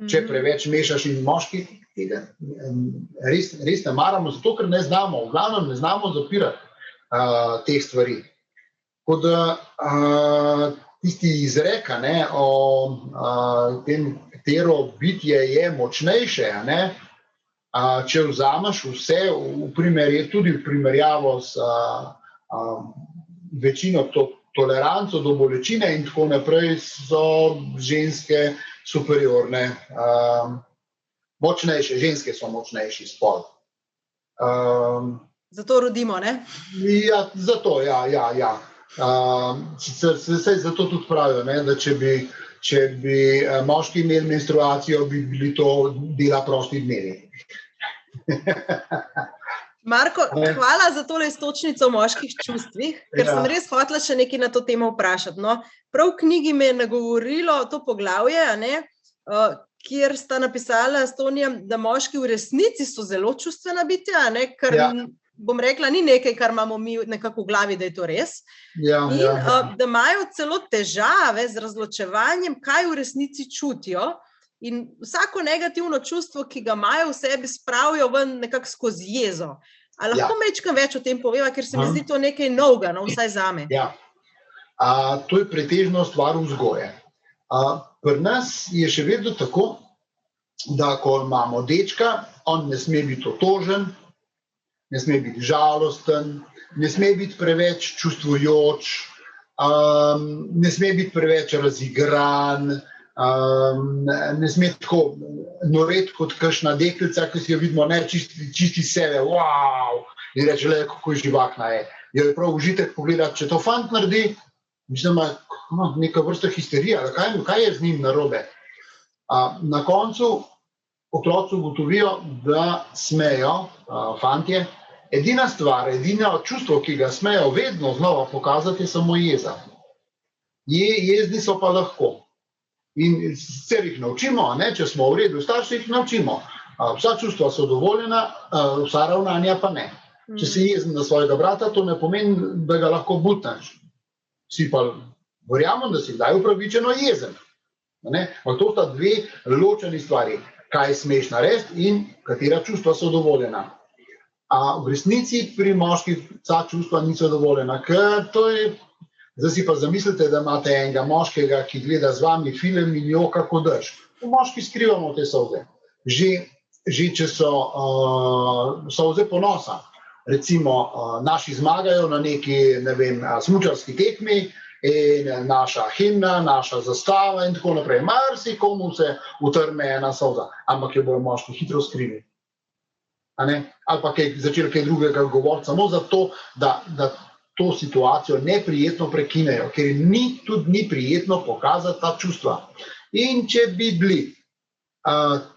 Če preveč mešaš in moški, tega res ne maramo, zato ker ne znamo, v glavnem ne znamo zapirati teh stvari. Tako da tisti izrek o tem, katero bitje je močnejše, če vzameš vse tudi v primerjavo s večino toleranco do bolečine in tako naprej, so ženske superiorne, močnejše, ženske so močnejši spol. Zato rodimo, ne? Ja, zato, ja. Zato tudi pravijo, da če bi moški imeli menstruacijo, bi bili to dela prosti dnevi. Marko, hvala za tole iztočnico o moških čustvih, ker sem res hotela še nekaj na to temo vprašati. No, prav v knjigi me je nagovorilo to poglavje, kjer sta napisala s Tonijem, da moški v resnici so zelo čustvena bitja, kar bom rekla, ni nekaj, kar imamo mi nekako v glavi, da je to res. Da imajo celo težave z razločevanjem, kaj v resnici čutijo, in vsako negativno čustvo, ki ga imajo v sebi, spravijo ven nekako skozi jezo. A lahko majčkam več o tem poveva, ker se mi zdi to nekaj novega, vsaj zame. Ja. To je pretežno stvar vzgoje. Pri nas je še vedno tako, da ko imamo dečka, on ne sme biti otožen, ne sme biti žalosten, ne sme biti preveč čustvujoč, ne sme biti preveč razigran, ne sme tako noreti kot kakšna deklica, ki si jo vidimo, čisti sebe, wow, in reče, le, kako je živahna je. Jo je prav užitek pogledati, če to fant naredi, mislim, neka vrsta histerija, kaj je z njim narobe. Na koncu otroci ugotovijo, da smejo fantje. Edina stvar, edino čustvo, ki ga smejo vedno znova pokazati, je samo jeza. Jezni so pa lahko. In sicer jih naučimo, če smo v redu starši, jih naučimo. Vsa čustva so dovoljena, vsa ravnanja pa ne. Če si jezen na svojega brata, to ne pomeni, da ga lahko butnaš. Si pa verjamem, da si kdaj upravičeno jezen. To sta dve ločeni stvari. Kaj smeš narediti in katera čustva so dovoljena. A v resnici pri moških vsa čustva niso dovoljena, ker to je, zdaj si pa zamislite, da imate enega moškega, ki gleda z vami film in joka kot dež. V moški skrivamo te solze. Že če so solze ponosa. Recimo, naši zmagajo na neki, smučarski tekmi in naša himna, naša zastava in tako naprej. Marsikomu se utrne ena solza, ampak jo bojo moški hitro skrili. Ali pa začeli kaj drugega govoriti, samo zato, da to situacijo neprijetno prekinejo, ker tudi ni prijetno pokazati ta čustva. In če bi bili,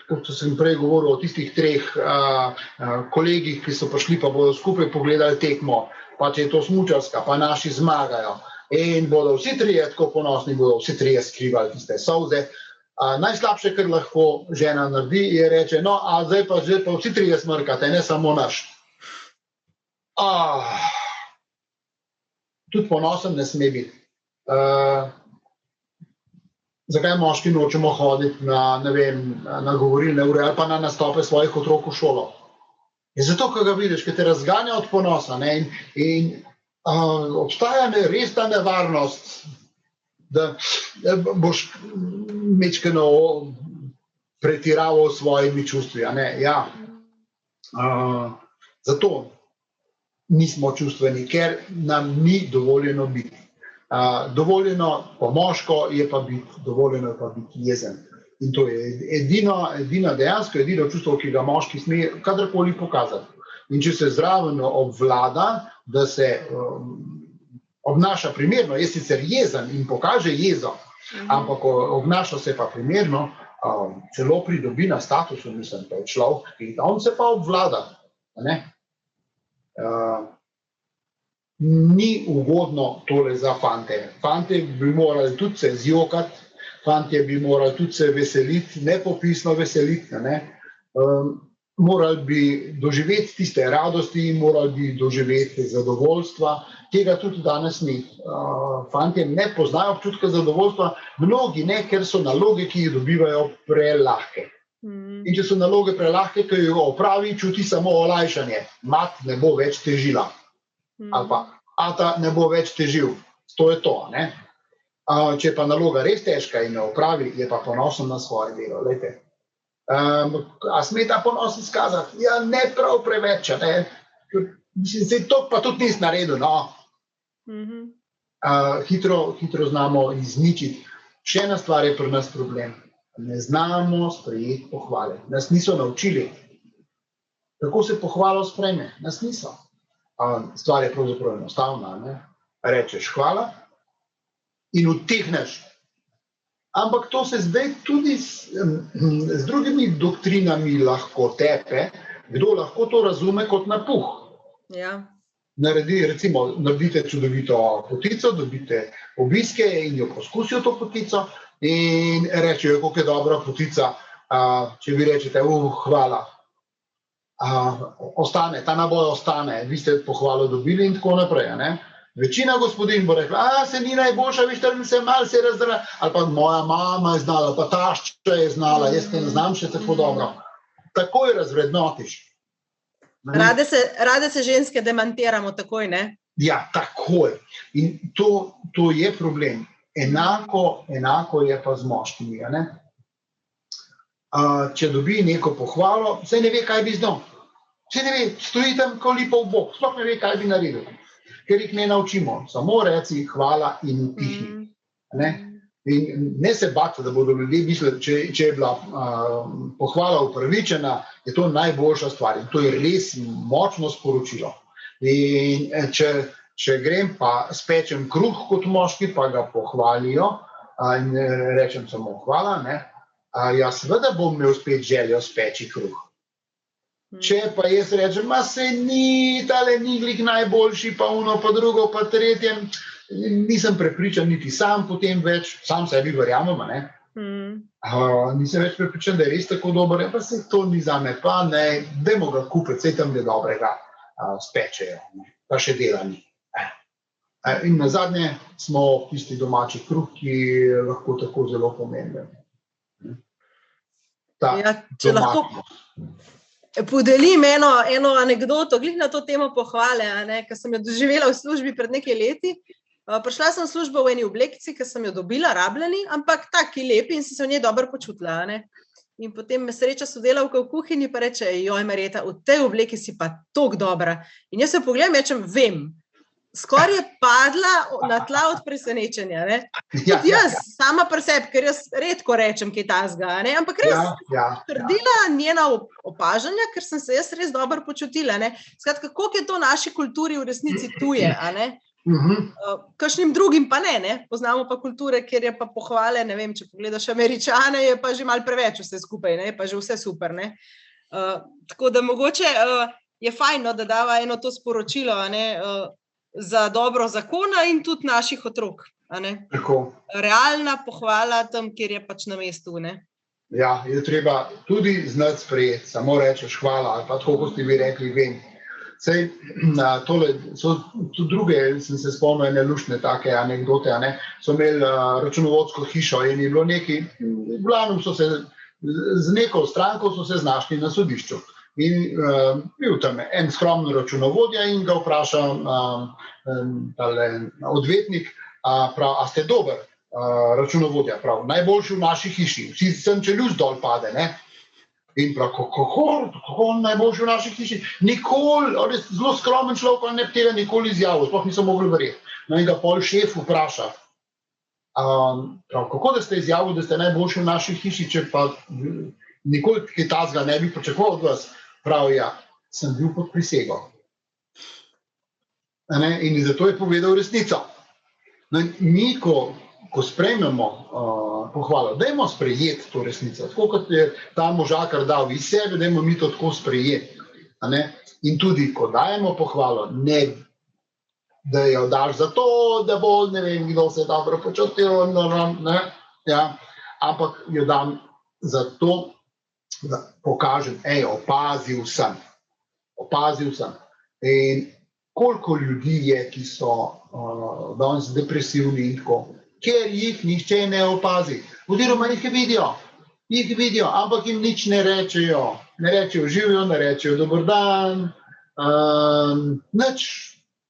kot sem prej govoril o tistih 3 kolegih, ki so prišli, pa bodo skupaj pogledali tekmo, pa če je to smučarska, pa naši zmagajo in bodo vsi 3 tako ponosni, bodo vsi 3 skrivali tiste solze. Najslabše, kar lahko žena naredi, je reče, no, a zdaj pa vsi 3 smrkate, ne samo naš. Tudi ponosen ne sme biti. Zakaj moški nočemo hoditi na govorilne ure ali pa na nastope svojih otrok v šolo? Zato, ko ga vidiš, ko te razganja od ponosa, in obstaja res ta nevarnost, da boš mečkeno pretiraval s svojimi čustvi. Zato nismo čustveni, ker nam ni dovoljeno biti. Dovoljeno po moško je pa biti, dovoljeno je pa biti jezen. In to je edino čustvo, ki ga moški sme kadarkoli pokazati. In če se zraven obvlada, da se obnaša primerno, je sicer jezen in pokaže jezo, ampak obnaša se pa primerno, celo pridobi na statusu, mislim, da je človek, on se pa obvlada. Ni ugodno tole za fante. Fante bi morali tudi se zjokati, fantje bi morali tudi se veseliti, nepopisno veseliti. morali bi doživeti tiste radosti, morali bi doživeti zadovoljstva. Tega tudi danes ni. Fantje ne poznajo občutka zadovoljstva, mnogi ne, ker so naloge, ki jih dobivajo, prelahke. In če so naloge prelahke, ki jo opravi, čuti samo olajšanje. Mat ne bo več težila. Ali pa ata ne bo več težil. To je to, ne? Če je pa naloga res težka in jo opravi, je pa ponosen na svoje delo. Lejte. A sme ta ponos izkazati? Ja, ne prav preveč, ne? Mislim, to pa tudi nisi naredil, no. Hitro znamo izničiti. Še ena stvar je pri nas problem. Ne znamo sprejeti pohvale. Nas niso naučili. Kako se pohvalo sprejme? Nas niso. Stvar je pravzaprav enostavna, ne? Rečeš hvala in utihneš. Ampak to se zdaj tudi z drugimi doktrinami lahko tepe, kdo lahko to razume kot napuh. Ja. Naredite čudovito potico, dobite obiske in jo poskusijo to potico in rečejo, kako je dobra potica, če vi rečete, hvala. Ostane, ta naboj ostane, vi ste pohvalo dobili in tako naprej, ne? Večina gospodin bo rekla, se ni najboljša, veš, da se malo se razdra, ali pa moja mama je znala, ali pa tašča je znala, jaz ne znam še tako dobro. Takoj razvrednotiš. Rade se ženske demantiramo takoj, ne? Ja, takoj. In to je problem. Enako je pa z moškimi, ne? Če dobi neko pohvalo, se ne ve, kaj bi z njo. Se ne ve, stoji tam ko lipa v bok, sploh ne ve, kaj bi naredil. Ker jih ne naučimo. Samo reci hvala in utihni. In ne se bati, da bodo ljudje mislili, če je bila pohvala upravičena, je to najboljša stvar. In to je res močno sporočilo. In če grem pa spečem kruh kot moški, pa ga pohvalijo in rečem samo hvala, ne, jaz seveda bom imel spet željo speči kruh. Če pa jaz rečem, se ni, tale ni glih najboljši, pa uno, pa drugo, pa tretje, nisem prepričan niti sam potem več, sam sebi verjamem, ne? Nisem več prepričan, da je res tako dober, pa se to ni zame, pa ne, dajmo ga kupiti, saj tam je dobrega spečejo, pa še dela ni. In nazadnje smo tisti domači kruh, ki je lahko tako zelo pomemben. Če lahko podelim eno anekdoto, glih na to temo pohvale, ker sem jo doživela v službi pred nekaj leti. Prišla sem v službo v eni oblekici, ki sem jo dobila, rabljeni, ampak taki lepi in sem se v njej dobro počutila. In potem me sreča sodelavka v kuhinji pa reče, joj Marjeta, v tej obleki si pa toliko dobra. In jaz se pogledam, rečem, vem, skoraj je padla na tla od presenečenja. Tudi jaz, sama pri sebi, ker jaz redko rečem kaj tazga, ampak res trdila njena opažanja, ker sem se jaz res dobro počutila. Skratka, koliko je to naši kulturi v resnici tuje, kakšnim drugim pa ne. Poznamo pa kulture, kjer je pa pohvale, ne vem, če pogledaš Američane, je pa že malo preveč vse skupaj, je pa že vse super. Tako da mogoče je fajn, da dava eno to sporočilo, za dobro zakona in tudi naših otrok. Realna pohvala tam, kjer je pač na mestu. Ja, je treba tudi znati sprejeti, samo rečeš hvala, ali pa tako, kot ste vi rekli, vem. Sej, tole so tudi druge, sem se spomnil ene luštne take anekdote, so imeli računovodsko hišo in je bilo nekaj, v glavnem so se, z neko stranko so se znašli na sodišču. In bil tam en skromen računovodja in ga vpraša odvetnik, prav, a ste dober računovodja, prav, najboljši v naši hiši, vsi sem čeljust dol pade, ne? In prav, kako najboljši v naši hiši? Nikoli, zelo skromen človek, on ne bi tega nikoli izjavil, sploh nisem mogel verjeti. No in ga pol šef vpraša, prav, kako da ste izjavili, da ste najboljši v naši hiši, če pa nikoli kaj tazga ne bi pričakoval od vas? Prav, ja, sem bil pod prisego. In zato je povedal resnico. Mi, ko sprejmemo pohvalo, dajmo sprejeti to resnico, tako kot je ta možakar dal iz sebe, dajmo mi to tako sprejeti. In tudi, ko dajemo pohvalo, ne, da jo daš za to, da bo, ne vem, kdo se dobro počutil, ampak jo dam za to, da pokažem, opazil sem. In koliko ljudi je, ki so danes depresivni in tako, ker jih nihče ne opazi. Oziroma jih vidijo, ampak jim nič ne rečejo. Ne rečejo živijo, ne rečejo dober dan, nič,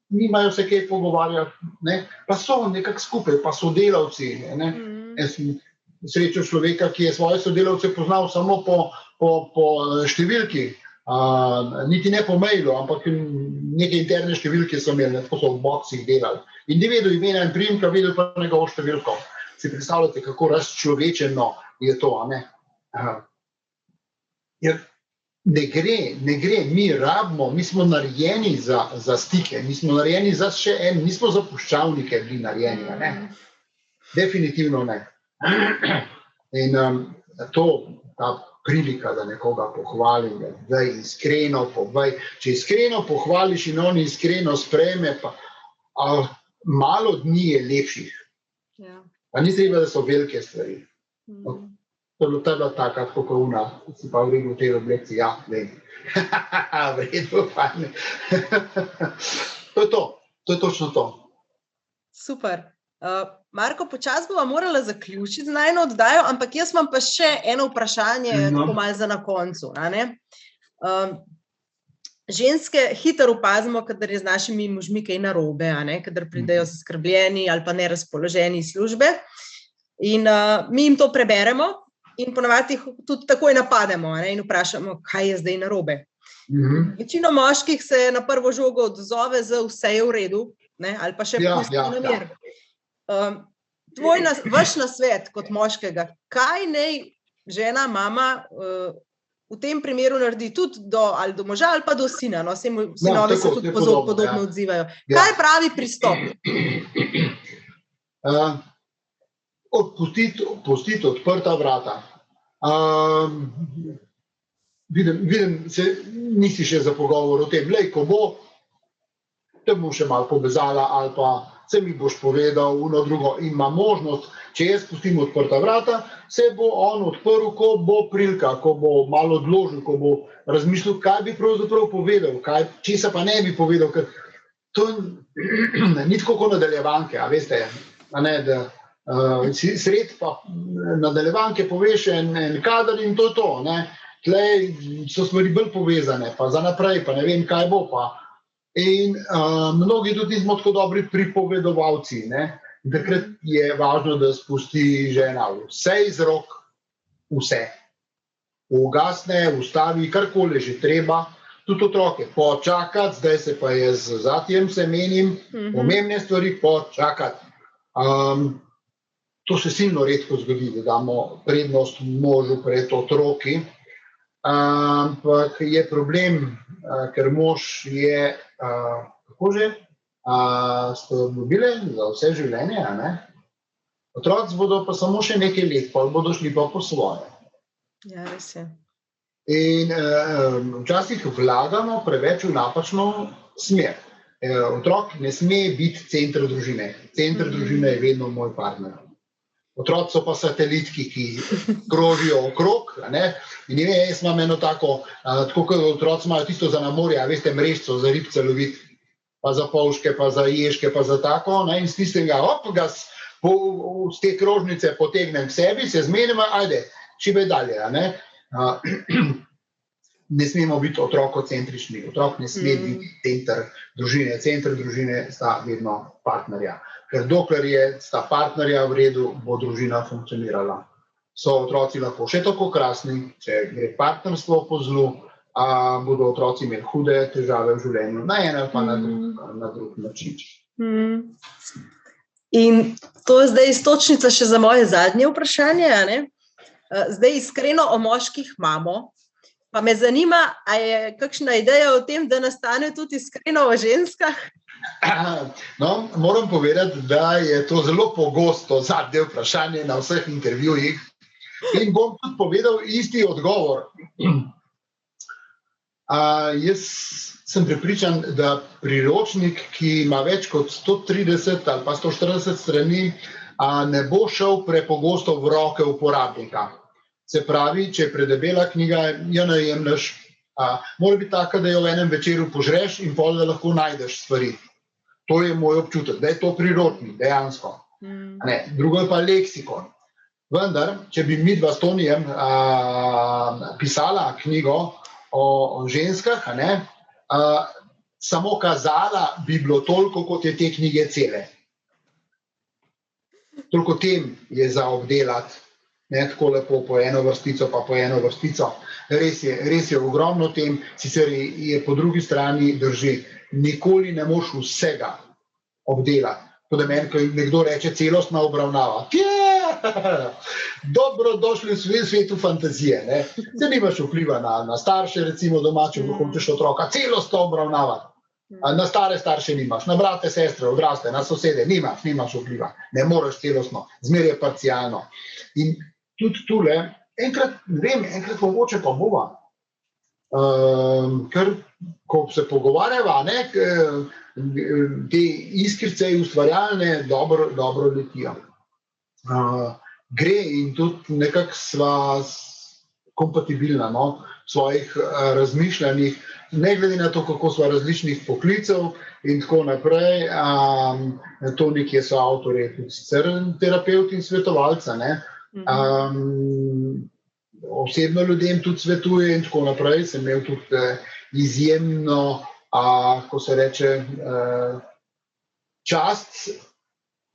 nimajo se kaj pogovarjati, ne? Pa so nekako skupaj, pa sodelavci. Ne? Jaz sem srečal človeka, ki je svoje sodelavce poznal samo po številki, niti ne po mailu, ampak neke interne številke so imeli, tako so v boksih delali. In ni vedel imena in priimka, vedel pa njegovo številko. Si predstavljate, kako razčlovečeno je to, a ne? Ne gre, mi smo narejeni za stike, mi smo narejeni za nismo za puščavnike bili narejeni, a ne? Definitivno ne. In ta prilika, da nekoga pohvalim, da iskreno povej. Če iskreno pohvališ in on iskreno sprejme, pa malo dni je lepših. Pa ni treba, da so velike stvari. To je bila taka, kako una, si pa v redu v tej oblekci, ja, vem. V redu, fajn. To je točno to. Super. Marko, počasi bova morala zaključiti z najino oddajo, ampak jaz imam pa še eno vprašanje, tako malo za na koncu. Ženske hitro opazimo, kadar je z našimi možmi kaj narobe, kadar pridejo zaskrbljeni ali pa nerazpoloženi iz službe. In mi jim to preberemo in ponavadi jih tudi takoj napademo in vprašamo, kaj je zdaj narobe. Večino moških se na prvo žogo odzove z vse je v redu, ali pa še pusti na mir. Vaš nasvet kot moškega, kaj naj žena, mama v tem primeru naredi tudi ali do moža ali pa do sina, sinovi se tudi podobno odzivajo. Kaj pravi pristop? Pustiti odprta vrata. Vidim, nisi še za pogovor o tem, ko bo, te bom še malo povezala ali pa se mi boš povedal uno drugo in ima možnost, če jaz pustim odprta vrata, se bo on odprl, ko bo prilika, ko bo malo odložil, ko bo razmišljal, kaj bi pravzaprav povedal, česa pa ne bi povedal, ker to ni tako kot nadaljevanke, a veste, da sred pa nadaljevanke poveš en kadar in to je to, tlej so stvari bolj povezane, pa za naprej, pa ne vem, kaj bo pa. In mnogi tudi nismo tako dobri pripovedovalci. Takrat je važno, da spusti žena vse iz rok, vse. Ugasne, ustavi, karkoli že treba, tudi otroke počakati, zdaj se pa jaz z Zatijem se menim, pomembne stvari počakati. To se silno redko zgodi, da damo prednost možu pred otroki, ampak je problem, ker mož je, kako že, spodobile za vse življenje, otroci bodo pa samo še nekaj let, pa bodo šli pa po svoje. Ja, res je. In včasih vlagamo preveč v napačno smer. Otrok ne sme biti center družine. Center družine je vedno moj partner. Otroci so pa satelitki, ki krožijo okrog, in jaz imam eno tako kot otroci imajo tisto za na morje, veste, mrežco za ribce loviti, pa za polške, pa za ježke, pa za tako, in s tistega, ga z te krožnice potegnem k sebi, se zmenimo, ajde, čibe dalje, Ne smemo biti otrokocentrični, otrok ne sme biti center družine. Center družine sta vedno partnerja. Ker dokler sta partnerja v redu, bo družina funkcionirala. So otroci lahko še tako krasni, če gre partnerstvo po zlu, bodo otroci imeli hude težave v življenju, na en ali pa na drug način. In to je zdaj iztočnica še za moje zadnje vprašanje. Zdaj iskreno o moških imamo, pa me zanima, a je kakšna ideja o tem, da nastane tudi iskreno o ženskah? No, moram povedati, da je to zelo pogosto zadnje vprašanje na vseh intervjujih in bom tudi povedal isti odgovor. Jaz sem prepričan, da priročnik, ki ima več kot 130 ali pa 140 strani, ne bo šel prepogosto v roke uporabnika. Se pravi, če je predebela knjiga, jo ne jemlješ, mora biti taka, da jo v enem večeru požreš in pol, da lahko najdeš stvari. To je moj občutek, da je to prirodni, dejansko. Ne, drugo je pa leksikon. Vendar, če bi mi dva s Tonijem pisala knjigo o ženskah, samo kazala bi bilo toliko, kot je te knjige cele. Toliko tem je za obdelati. Ne, tako lepo po eno vrstico, pa po eno vrstico. Res je ogromno tem, sicer je po drugi strani drži. Nikoli ne moš vsega obdelati. Tako da meni, ko nekdo reče celostna obravnava. Dobrodošli v svetu fantazije. Ne? Se nimaš vpliva na starše, recimo domače, ko hočeš otroka celostno obravnavati. Na stare starše nimaš, na brate, sestre, odraste, na sosede nimaš vpliva. Ne moreš celostno, zmeraj je parcialno. In tudi tule, enkrat mogoče pa bova, ker ko se pogovarjava, te iskrice ustvarjalne dobro letijo. Gre in tudi nekako sva kompatibilna v svojih razmišljanjih, ne glede na to, kako sva različnih poklicev in tako naprej. To nekje so avtorje, tudi sicer terapevti in svetovalca, osebno ljudem tudi svetuje in tako naprej. Sem imel tudi izjemno, ko se reče, čast.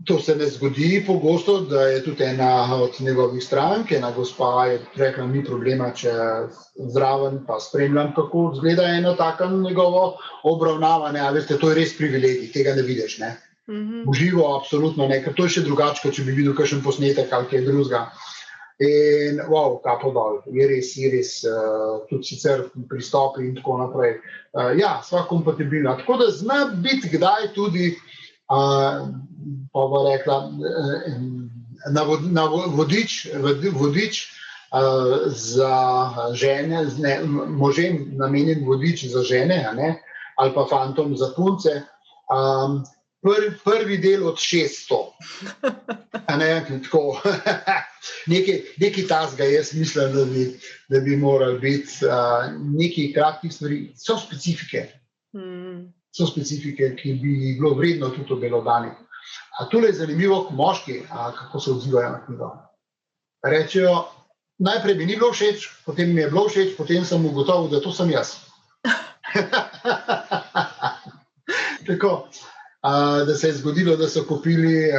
To se ne zgodi pogosto, da je tudi ena od njegovih strank, ena gospa je rekla, ni problema, če zraven pa spremljam, kako izgleda ena taka njegovo obravnavanje. Veste, to je res privilegij, tega ne vidiš. V živo absolutno ne, ker to je še drugače, če bi videl kakšen posnetek ali kaj drugega. In wow, kapo dol, je res, tudi sicer pristopi in tako naprej. Ja, sva kompatibilna, tako da zna biti kdaj tudi, pa bo rekla, na vodič za žene, možem namenjen vodič za žene, ali pa fantom za punce. Prvi del od 600. Tako, nekaj tasga, jaz mislim, da bi morali biti nekaj kratkih stvari, so specifike. So specifike, ki bi bilo vredno tudi obelodaniti. Tule je zanimivo, moški, kako se odzivajo na knjigo. Rečejo, najprej mi ni bilo všeč, potem mi je bilo všeč, potem sem ugotovil, da to sem jaz. Tako, da se je zgodilo, da so kupili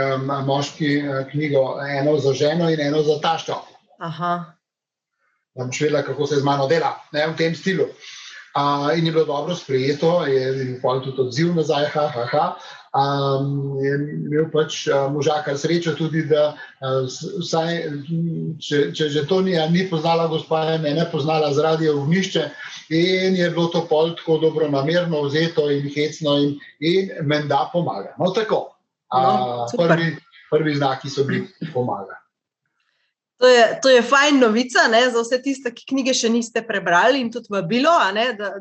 moški knjigo, eno za ženo in eno za taščo. Da boš vedela, kako se z mano dela, v tem stilu. In je bilo dobro sprejeto, je pol tudi odziv nazaj, je imel pač možakar srečo tudi, da vsaj, če že Tonija ni poznala gospa, je mene poznala zaradi ognišče in je bilo to pol tako dobronamerno vzeto in hecno in menda pomaga. No tako, prvi znaki so bili pomaga. To je fajn novica, za vse tiste, ki knjige še niste prebrali in tudi vabilo,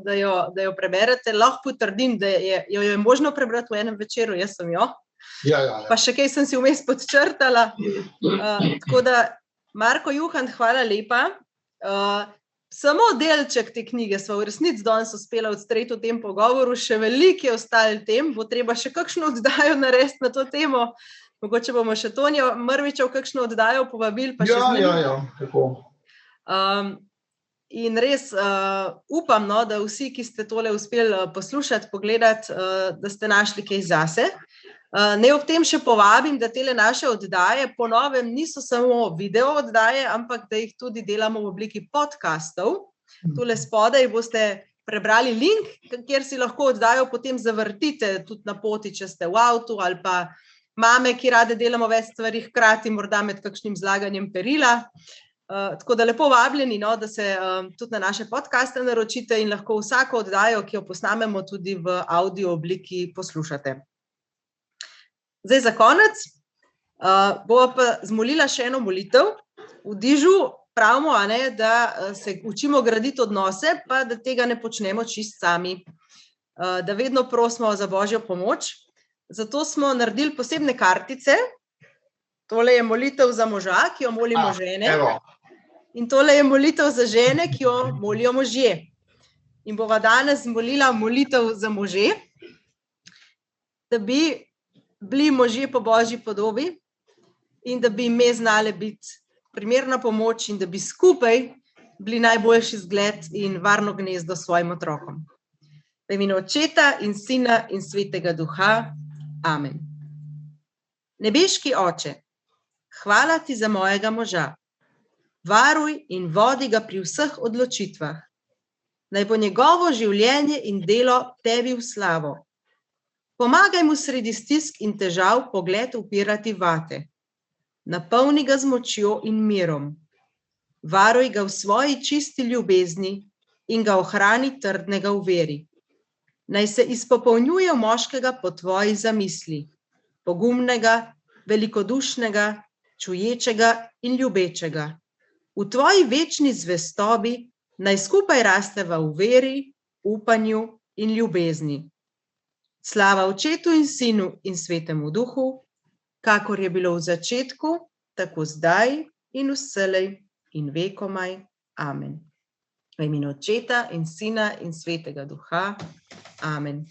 da jo preberete. Lahko potrdim, da jo je možno prebrati v enem večeru, jaz sem jo. Ja. Pa še kaj sem si vmes podčrtala. Tako da, Marko Juhant, hvala lepa. Samo delček te knjige sva v resnici danes uspela odstreti v tem pogovoru, še veliko je ostalo tem, bo treba še kakšno oddajo narediti na to temo. Mogoče bomo še Tonijo Mrvičev kakšno oddajo povabili. Ja, tako. In res upam, da vsi, ki ste tole uspeli poslušati, pogledati, da ste našli kaj zase. Naj ob tem še povabim, da tele naše oddaje po novem niso samo video oddaje, ampak da jih tudi delamo v obliki podcastov. Tule spodaj boste prebrali link, kjer si lahko oddajo potem zavrtite tudi na poti, če ste v avtu ali pa mame, ki rade delamo več stvari hkrati, morda med kakšnim zlaganjem perila. Tako da lepo vabljeni, da se tudi na naše podcaste naročite in lahko vsako oddajo, ki jo posnamemo, tudi v audio obliki poslušate. Zdaj za konec bova pa zmolila še eno molitev. V Dižu pravimo, da se učimo graditi odnose, pa da tega ne počnemo čisto sami. Da vedno prosimo za Božjo pomoč. Zato smo naredili posebne kartice. Tole je molitev za moža, ki jo molimo žene. In tole je molitev za žene, ki jo molijo možje. In bova danes molila molitev za može, da bi bili možje po Božji podobi in da bi ime znale biti primerna pomoč in da bi skupaj bili najboljši zgled in varno gnezdo svojim otrokom. V imenu Očeta in Sina in Svetega Duha. Amen. Nebeški Oče, hvala ti za mojega moža. Varuj in vodi ga pri vseh odločitvah. Naj bo njegovo življenje in delo tebi v slavo. Pomagaj mu sredi stisk in težav pogled upirati vate. Napolni ga z močjo in mirom. Varuj ga v svoji čisti ljubezni in ga ohrani trdnega v veri. Naj se izpopolnjuje moškega po tvoji zamisli, pogumnega, velikodušnega, čuječega in ljubečega. V tvoji večni zvestobi naj skupaj rasteva v veri, upanju in ljubezni. Slava Očetu in Sinu in Svetemu Duhu, kakor je bilo v začetku, tako zdaj in vselej in vekomaj. Amen. V imenu Očeta in Sina in Svetega Duha. Amen.